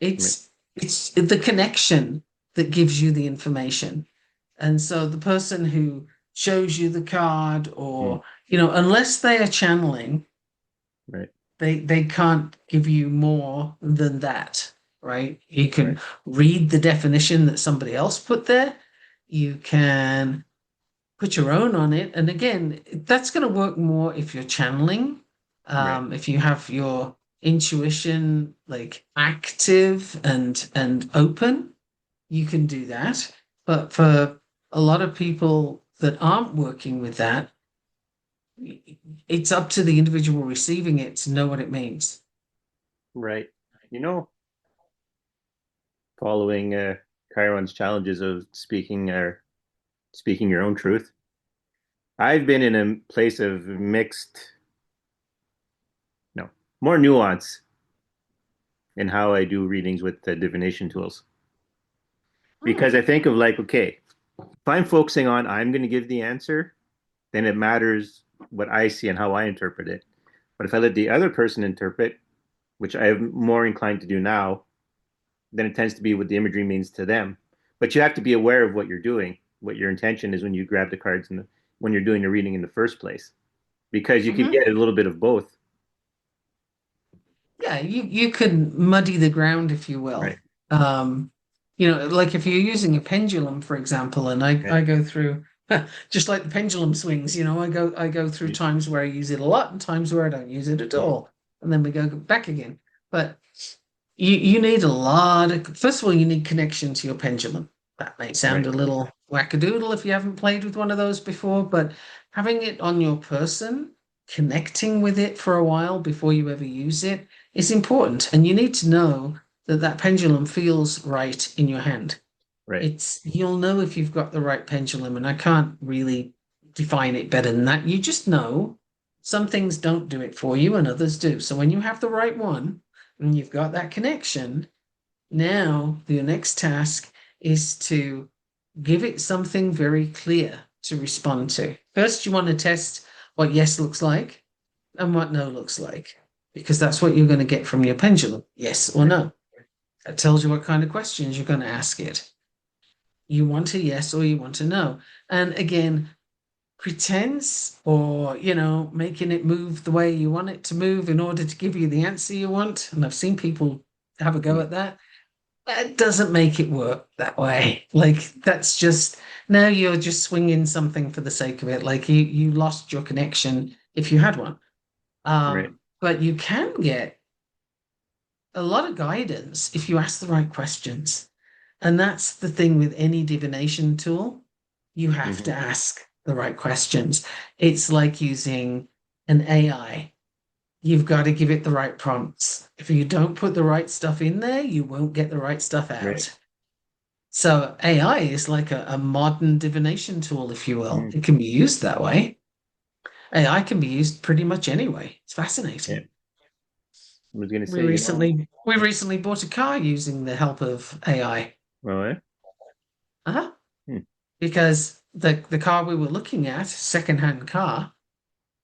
Right. It's the connection that gives you the information. And so the person who shows you the card, Mm. or unless they are channeling, Right. they can't give you more than that, right? You Right. can read the definition that somebody else put there. You can put your own on it. And again, that's going to work more if you're channeling. Right. If you have your intuition like active and open, you can do that. But for a lot of people that aren't working with that, it's up to the individual receiving it to know what it means. Right. You know, following Chiron's challenges of speaking your own truth. I've been in a place of mixed, no, more nuance in how I do readings with the divination tools. Hmm. Because I think of like, okay, if I'm focusing on I'm going to give the answer, then it matters what I see and how I interpret it. But if I let the other person interpret, which I'm more inclined to do now, then it tends to be what the imagery means to them. But you have to be aware of what you're doing, what your intention is when you grab the cards and when you're doing the reading in the first place, because you could Hmm. get a little bit of both. Yeah, you can muddy the ground, if you will. Right. Um, like if you're using a pendulum, for example, and Right. I go through just like the pendulum swings, I go through times where I use it a lot and times where I don't use it at Mhm. all, and then we go back again. But you need a lot of, first of all, you need connection to your pendulum. That may sound Right. a little wackadoodle if you haven't played with one of those before, but having it on your person, connecting with it for a while before you ever use it is important. And you need to know that that pendulum feels right in your hand. Right. You'll know if you've got the right pendulum, and I can't really define it better than that. You just know some things don't do it for you and others do. So when you have the right one and you've got that connection, now your next task is to give it something very clear to respond to. First, you want to test what yes looks like and what no looks like, because that's what you're going to get from your pendulum, yes or Right. no. That tells you what kind of questions you're going to ask it. You want a yes or you want a no. And again, pretense or, making it move the way you want it to move in order to give you the answer you want. And I've seen people have a go Mm. at that. That doesn't make it work that way. Like that's just now you're just swinging something for the sake of it. Like you lost your connection if you had one. Right. But you can get a lot of guidance if you ask the right questions. And that's the thing with any divination tool. You have to Hmm. ask the right questions. It's like using an AI. You've got to give it the right prompts. If you don't put the right stuff in there, you won't get the right stuff Right. out. So AI is like a modern divination tool, if you will. Mm. It can be used that way. AI can be used pretty much anyway. It's Yeah. fascinating. I was gonna We say, recently we recently bought a car using the help of AI. well, Uh-huh. hmm. Because the car we were looking at, secondhand car,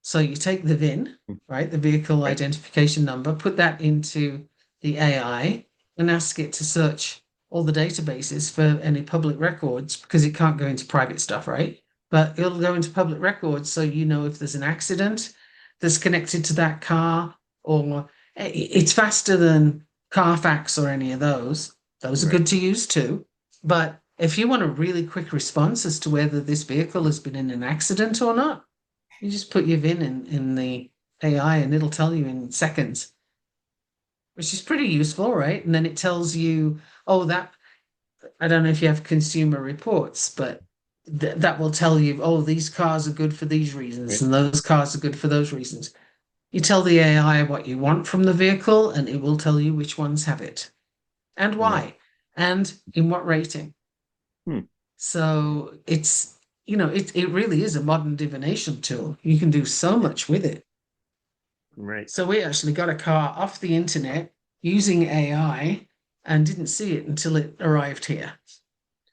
so you take the VIN, Hmm. right, the vehicle Right. identification number, put that into the AI and ask it to search all the databases for any public records because it can't go into private stuff, right? But it'll go into public records so you know if there's an accident that's connected to that car, or it's faster than Carfax or any of those. Those are Right. good to use too. But if you want a really quick response as to whether this vehicle has been in an accident or not, you just put your VIN in the AI and it'll tell you in seconds, which is pretty useful, right? And then it tells you, oh, that I don't know if you have consumer reports, but that will tell you, oh, these cars are good for these reasons Right. and those cars are good for those reasons. You tell the AI what you want from the vehicle and it will tell you which ones have it and Right. why and in what rating. Hmm. So it really is a modern divination tool. You can do so much with it. Right. So we actually got a car off the internet using AI and didn't see it until it arrived here.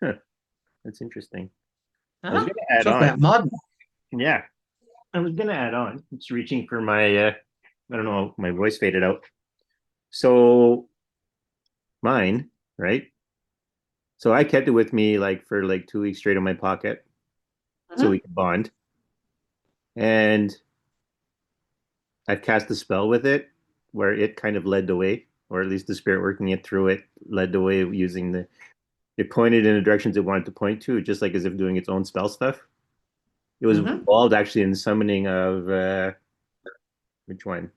Huh. That's interesting. I was Huh? gonna add Talk on. about modern. Yeah. I was gonna add on. It's reaching for my I don't know, my voice faded out. So mine, right? So I kept it with me like for like 2 weeks straight in my pocket so Mhm. we could bond. And I've cast a spell with it where it kind of led the way, or at least the spirit working it through it led the way using it pointed in the directions it wanted to point to, just like as if doing its own spell stuff. It was Mhm. involved actually in summoning of which one?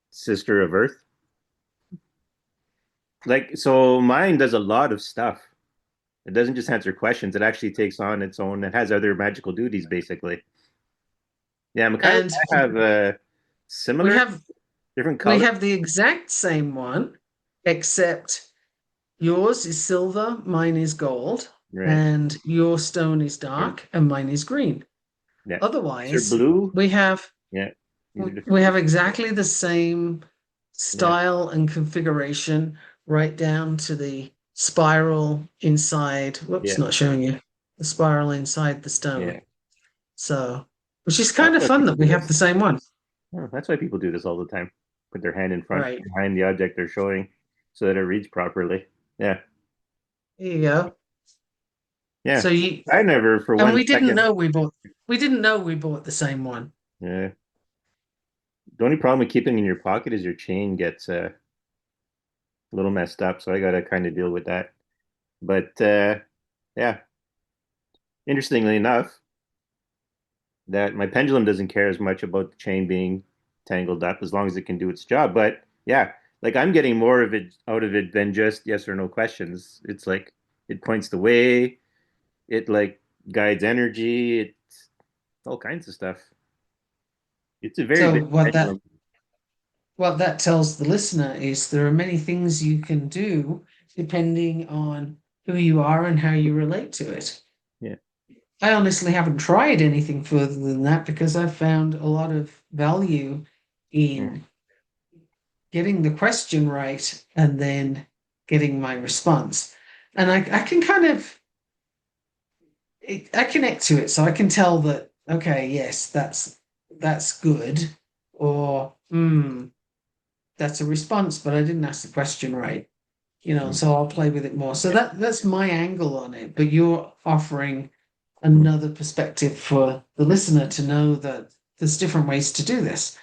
Sister of Earth. Like, so mine does a lot of stuff. It doesn't just answer questions, it actually takes on its own, it has other magical duties basically. Yeah, Michaela And and I have we similar, have different we colors. have the exact same one, except yours is silver, mine is gold, Right. and your stone is Right. dark and mine is green. Yeah. These are Otherwise, blue. we have Yeah. These are we different have colors. exactly the same Yeah. style and configuration, right down to the spiral inside. Whoops, Yeah. not showing you the spiral inside the Yeah. stone. So, which is kind That's of why fun people that do we have this. the same one. Oh, that's why people do this all the time. Put their hand in front, Right. behind the object they're showing, so that it reads properly. Yeah. There you go. Yeah. So you I never, for and one second. we didn't know we bought the same one. Yeah. The only problem with keeping in your pocket is your chain gets a little messed up, so I got to kind of deal with that. But yeah, interestingly enough, that my pendulum doesn't care as much about the chain being tangled up as long as it can do its job. But yeah, like I'm getting more of it out of it than just yes or no questions. It's like it points the way, it like guides energy, it's all kinds of stuff. It's a very So big pendulum. what that tells the listener is there are many things you can do depending on who you are and how you relate to it. Yeah. I honestly haven't tried anything further than that because I've found a lot of value Mm. in getting the question right and then getting my response. And I can kind of I connect to it, so I can tell that okay, yes, that's good, or that's a response, but I didn't ask the question right. Mm. So I'll play with it more. So that's my angle on it, but you're offering Mm. another perspective for the listener to know that there's different ways to do this.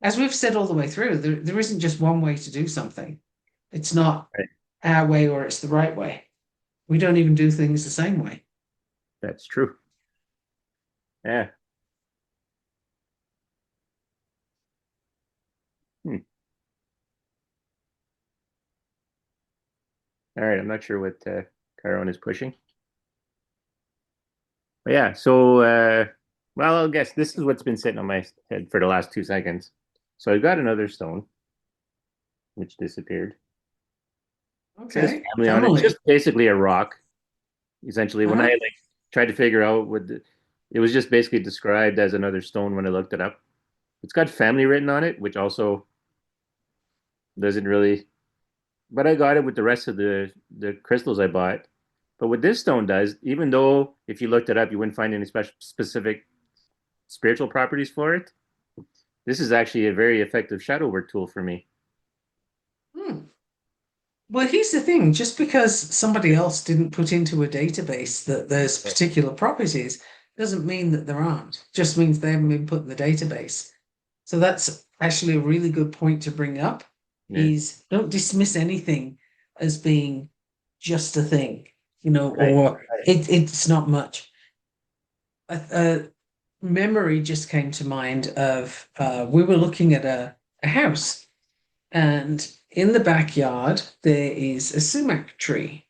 As we've said all the way through, there isn't just one way to do something. It's not Right. our way or it's the right way. We don't even do things the same way. That's true. Yeah. Hmm. All right. I'm not sure what Chiron is pushing. But yeah. So, well, I'll guess this is what's been sitting on my head for the last 2 seconds. So I got another stone, which disappeared. It says Okay, family on it. It's family. just basically a rock. Essentially, when I Uh-huh. like tried to figure out it was just basically described as another stone when I looked it up. It's got family written on it, which also doesn't really. But I got it with the rest of the crystals I bought. But what this stone does, even though if you looked it up, you wouldn't find any specific spiritual properties for it. This is actually a very effective shadow work tool for me. Hmm. Well, here's the thing, just because somebody else didn't put into a database that there's particular properties doesn't mean that there aren't. Just means they haven't been put in the database. So that's actually a really good point to bring up Yeah, is don't dismiss anything as being just a thing, right. or it's not much. A memory just came to mind of we were looking at a house, and in the backyard there is a sumac tree,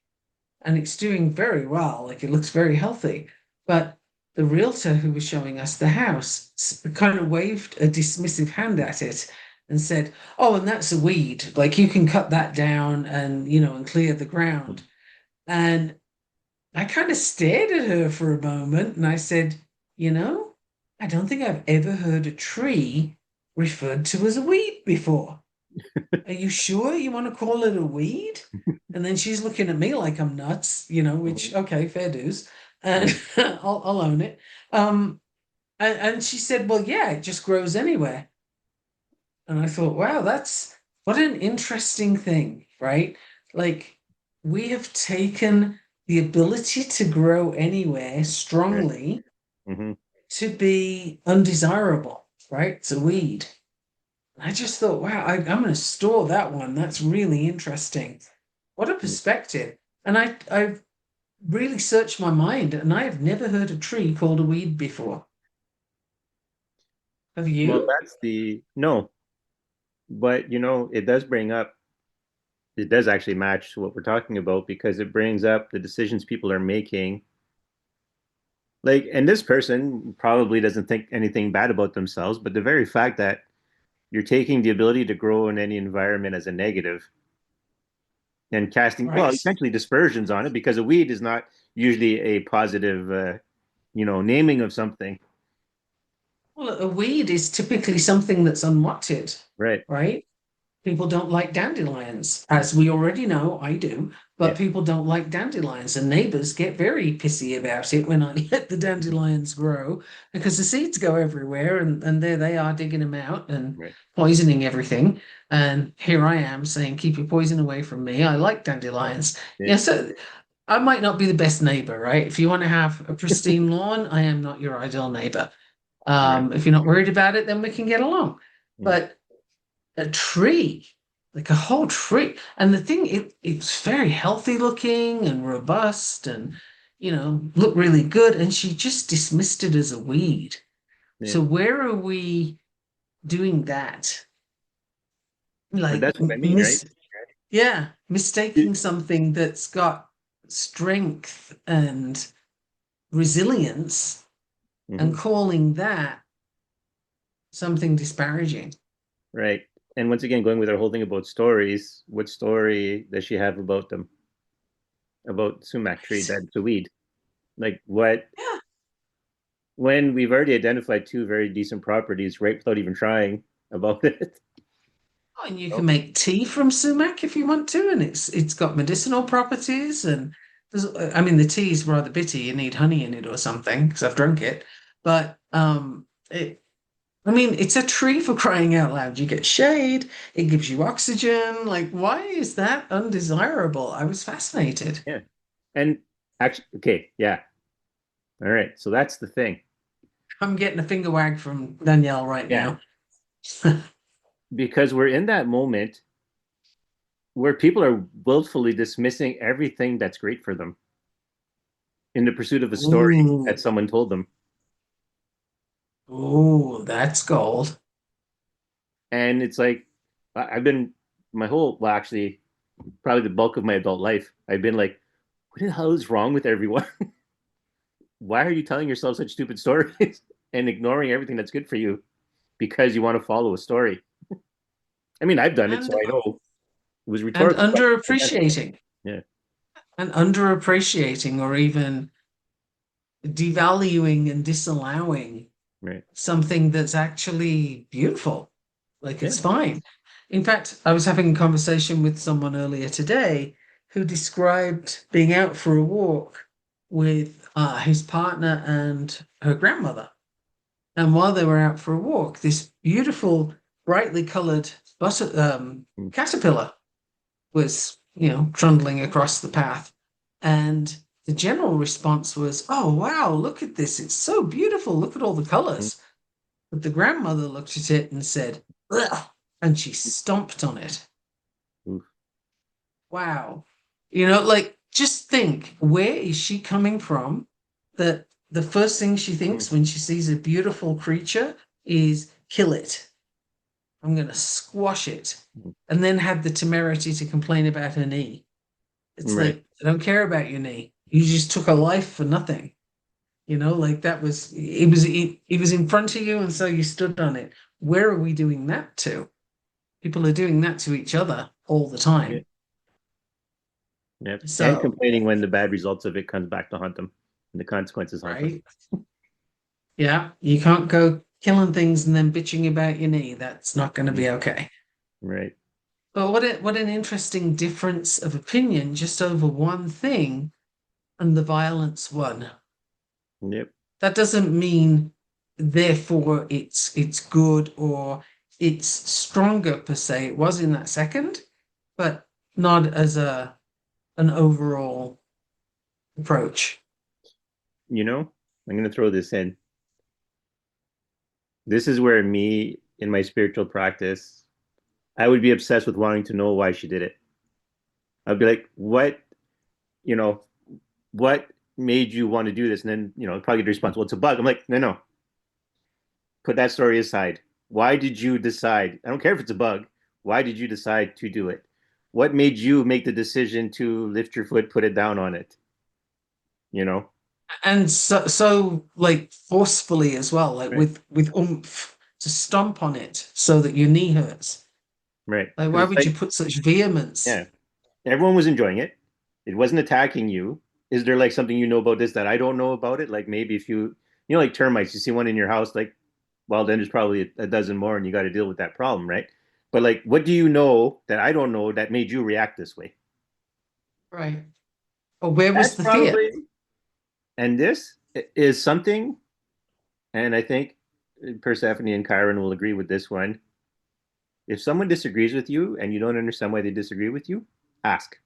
and it's doing very well. Like it looks very healthy. But the realtor who was showing us the house kind of waved a dismissive hand at it and said, "Oh, and that's a weed. Like you can cut that down and and clear the ground." And I kind of stared at her for a moment and I said, I don't think I've ever heard a tree referred to as a weed before. Are you sure you want to call it a weed? And then she's looking at me like I'm nuts, which, Mhm. okay, fair dues. Yeah. And I'll own it. And she said, well, yeah, it just grows anywhere. And I thought, wow, that's what an interesting thing, right? Like we have taken the ability to grow anywhere Right. strongly Hmm. to be undesirable, right? It's a weed. I just thought, wow, I'm going to store that one. That's really interesting. What a perspective. And I've really searched my mind and I have never heard a tree called a weed before. Have Well, you? that's the no, but it does bring up, it does actually match what we're talking about because it brings up the decisions people are making. Like, and this person probably doesn't think anything bad about themselves, but the very fact that you're taking the ability to grow in any environment as a negative and casting, well, Right. essentially dispersions on it because a weed is not usually a positive, naming of something. Well, a weed is typically something that's unwanted, Right. right? People don't like dandelions, as we already know, I do, Yeah. but people don't like dandelions, and neighbors get very pissy about it when I let the dandelions grow because the seeds go everywhere, and there they are digging them out and Right. poisoning everything. And here I am saying, keep your poison away from me. I like dandelions. Yeah. Yeah, so I might not be the best neighbor, right? If you want to have a pristine lawn, I am not your ideal neighbor. Right. If you're not worried about it, then we can get along. Mm. But a tree, like a whole tree. And the thing, it's very healthy looking and robust and, looked really good. And she just dismissed it as a weed. Yeah. So where are we doing that? But Like that's what I mean, right? yeah, mistaking something that's got strength and resilience and Hmm. calling that something disparaging. Right. And once again, going with our whole thing about stories, what story does she have about them? about sumac tree, that's a weed. Like what, Yeah. when we've already identified two very decent properties right without even trying about it. Oh, and you Oh, can make tea from sumac if you want to, and it's got medicinal properties. And there's, I mean, the tea is rather bitter. You need honey in it or something because I've drunk it. But I mean, it's a tree for crying out loud. You get shade, it gives you oxygen. Like, why is that undesirable? I was fascinated. yeah. And actually, okay, yeah. All right. So that's the thing. I'm getting a finger wag from Danielle right Yeah. now. Because we're in that moment where people are willfully dismissing everything that's great for them in the pursuit of a story Ooh, that someone told them. ooh, that's gold. And it's like, I've been my whole, well, actually, probably the bulk of my adult life, I've been like, what the hell is wrong with everyone? Why are you telling yourself such stupid stories and ignoring everything that's good for you because you want to follow a story? I mean, I've done it, so And I know it was and rhetorical. underappreciating Yeah, and underappreciating or even devaluing and disallowing right. something that's actually beautiful. Like Yeah. it's fine. In fact, I was having a conversation with someone earlier today who described being out for a walk with his partner and her grandmother. And while they were out for a walk, this beautiful, brightly colored Mm, caterpillar was, trundling across the path. And the general response was, "Oh, wow, look at this. It's so beautiful. Look at all the mm, colors." But the grandmother looked at it and said, "Ugh," and she stomped on it. oof. Wow. Like just think, where is she coming from? That the first thing she Mm, thinks when she sees a beautiful creature is kill it. I'm going to squash it. mm. And then had the temerity to complain about her knee. It's Right. like, I don't care about your knee. You just took a life for nothing. Like that was it was in front of you, and so you stood on it. Where are we doing that to? People are doing that to each other all the Yeah. time. Yeah. And So, complaining when the bad results of it comes back to haunt them and the consequences haunt them. right? Yeah, you can't go killing things and then bitching about your knee. That's not going to Mm, be okay. right. But what an interesting difference of opinion just over one thing, and the violence won. Yep. That doesn't mean therefore it's good or it's stronger per se. It was in that second, but not as a an overall approach. You know, I'm going to throw this in. This is where me in my spiritual practice, I would be obsessed with wanting to know why she did it. I'd be like, you know, what made you want to do this? And then, probably get the response, well, it's a bug. I'm like, no, no, put that story aside. Why did you decide? I don't care if it's a bug. Why did you decide to do it? What made you make the decision to lift your foot, put it down on it? You know? And so like forcefully as well, like Right. with oomph to stomp on it so that your knee hurts. Right. Like Because why it's would you like, put such vehemence? yeah, everyone was enjoying it. It wasn't attacking you. Is there like something you know about this that I don't know about it? Like maybe if like termites, you see one in your house, like, well, then there's probably a dozen more and you got to deal with that problem, right? But like, what do you know that I don't know that made you react this way? Right. Or where was That's the fear? probably, and this is something, and I think Persephone and Chiron will agree with this one. If someone disagrees with you and you don't understand why they disagree with you, ask,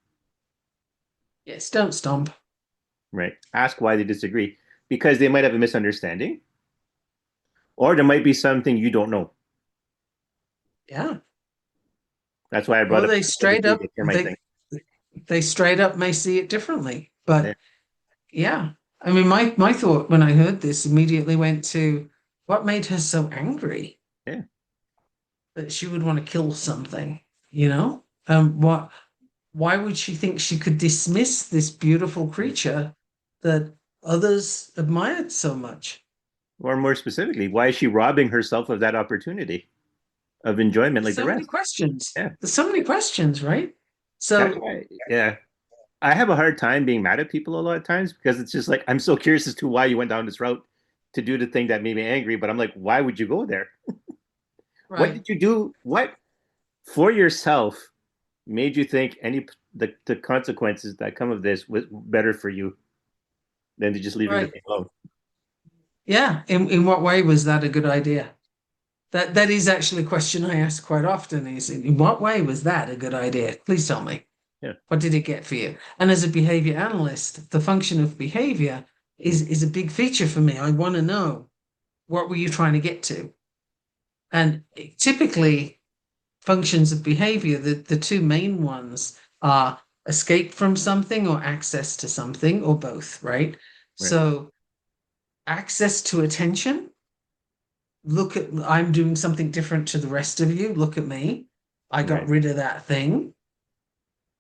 Yes, don't stomp. right? Ask why they disagree because they might have a misunderstanding or there might be something you don't know. Yeah. That's why I brought Or up they straight up the termite thing. they straight up may see it differently. Yeah, But yeah. I mean my thought when I heard this immediately went to what made her so angry yeah. that she would want to kill something, you know? What why would she think she could dismiss this beautiful creature that others admired so much? Or more specifically, why is she robbing herself of that opportunity of enjoyment There's like the so many rest? questions. Yeah, There's so many questions, right? that's So why. Yeah, I have a hard time being mad at people a lot of times because it's just like I'm so curious as to why you went down this route to do the thing that made me angry. But I'm like, why would you go there? What Right. did you do? What for yourself made you think the consequences that come of this was better for you than to just leaving the Right. thing alone? Yeah. In what way was that a good idea? That is actually a question I ask quite often is in what way was that a good idea? Please tell me. Yeah, What did it get for you? And as a behavior analyst, the function of behavior is a big feature for me. I want to know what were you trying to get to? And typically functions of behavior, the two main ones are escape from something or access to something or both, right? right, So access to attention, look at I'm doing something different to the rest of you. Look at me. I got right, rid of that thing.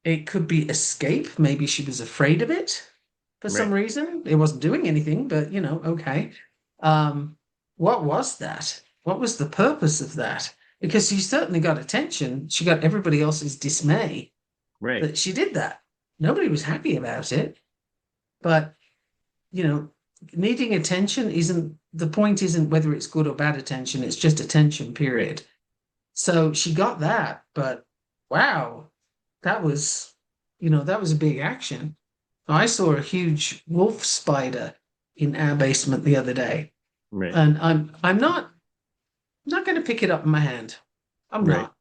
It could be escape. Maybe she was afraid of it for right, some reason. It wasn't doing anything, but okay. What was that? What was the purpose of that? Because she certainly got attention. She got everybody else's dismay right, that she did that. Nobody was happy about it, but you know, needing attention isn't the point, isn't whether it's good or bad attention, it's just attention, period. So she got that, but wow, that was, that was a big action. I saw a huge wolf spider in our basement the other day, right, and I'm not going to pick it up in my hand. I'm right. not,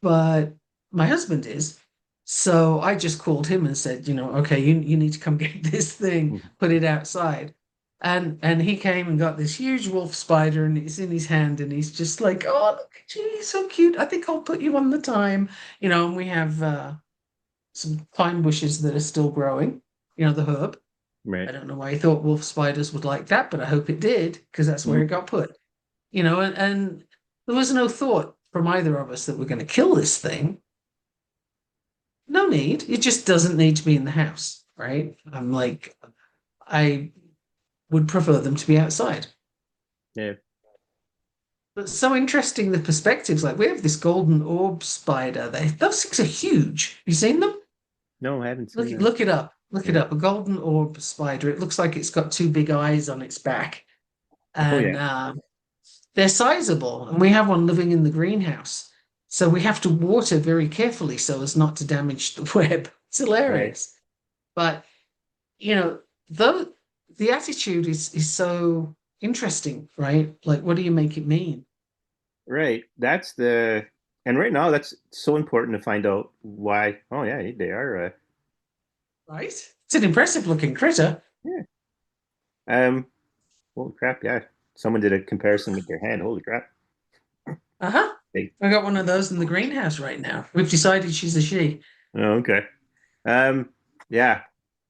but my husband is. So I just called him and said, okay, you need to come get this thing, Mhm. put it outside. And he came and got this huge wolf spider and it's in his hand and he's just like, oh, look at you, you're so cute. I think I'll put you on the time. And we have some pine bushes that are still growing, the herb. I Right. don't know why he thought wolf spiders would like that, but I hope it did, because that's where it Mhm. got put. And there was no thought from either of us that we're going to kill this thing. No need. It just doesn't need to be in the house, right? I'm like, I would prefer them to be outside. Yeah. But it's so interesting the perspectives. Like we have this golden orb spider. Those things are huge. Have you seen them? No, I haven't Look seen that. look it up. Look it Yeah. up. A golden orb spider. It looks like it's got two big eyes on its back, Oh and yeah. they're sizable. And we have one living in the greenhouse, so we have to water very carefully so as not to damage the web. It's Right. hilarious, but you know, though the attitude is so interesting, right? Like, what do you make it mean? Right. And right now that's so important to find out why. Oh yeah, they are. Right? It's an impressive looking critter. Yeah. Um. Holy crap! Yeah. Someone did a comparison with their hand. Holy crap. Uh-huh. They, I got one of those in the greenhouse right now. We've decided she's a she. oh, okay. Um. Yeah.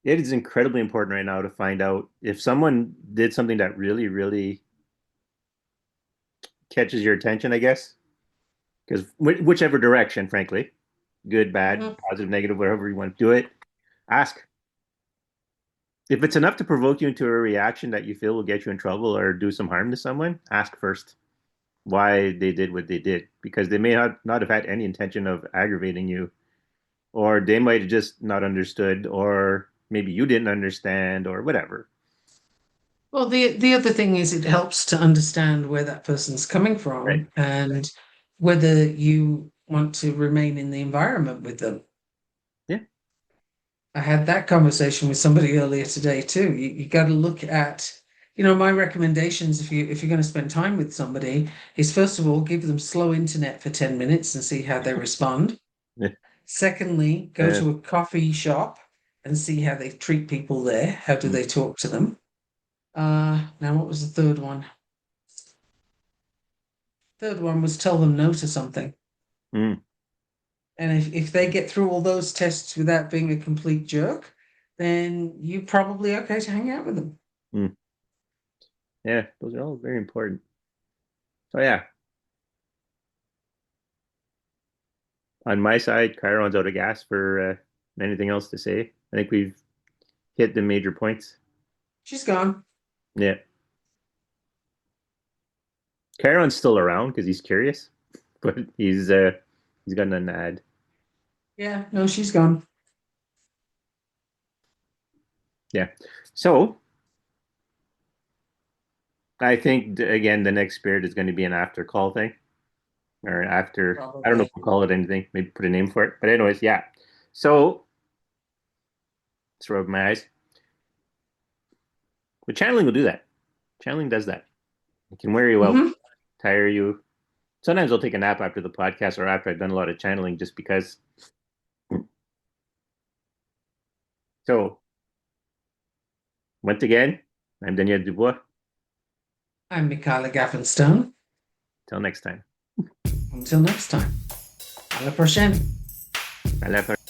It is incredibly important right now to find out if someone did something that really, really catches your attention. I guess because whichever direction, frankly, good, bad, Mhm. positive, negative, whatever you want to do it, ask. If it's enough to provoke you into a reaction that you feel will get you in trouble or do some harm to someone, ask first why they did what they did, because they may not have had any intention of aggravating you, or they might have just not understood, or maybe you didn't understand, or whatever. Well, the other thing is it helps to understand where that person's coming Right. from and whether you want to remain in the environment with them. Yeah. I had that conversation with somebody earlier today too. You got to look at, my recommendations if you're going to spend time with somebody is first of all give them slow internet for 10 minutes and see how they respond. Yeah. Secondly, go Uh, to a coffee shop and see how they treat people there. How do mm, they talk to them? Now what was the third one? Third one was tell them no to something. mm, And if they get through all those tests without being a complete jerk, then you're probably okay to hang out with them. mm. Yeah, those are all very important. So yeah, on my side, Chiron's out of gas for anything else to say. I think we've hit the major points. She's gone. Yeah. Chiron's still around because he's curious, but he's got an ad. Yeah, no, she's gone. Yeah. So I think again the next spirit is going to be an after call thing or after. I don't know if Probably. we'll call it anything. Maybe put a name for it. But anyways, yeah. So let's rub my eyes. But channeling will do that. Channeling does that. It can wear you out, Hmm. tire you. Sometimes I'll take a nap after the podcast or after I've done a lot of channeling just because. So once again, I'm Daniel Dubois. I'm Michaela Gaffinstone. Till next time. Until next time. À la prochaine. I left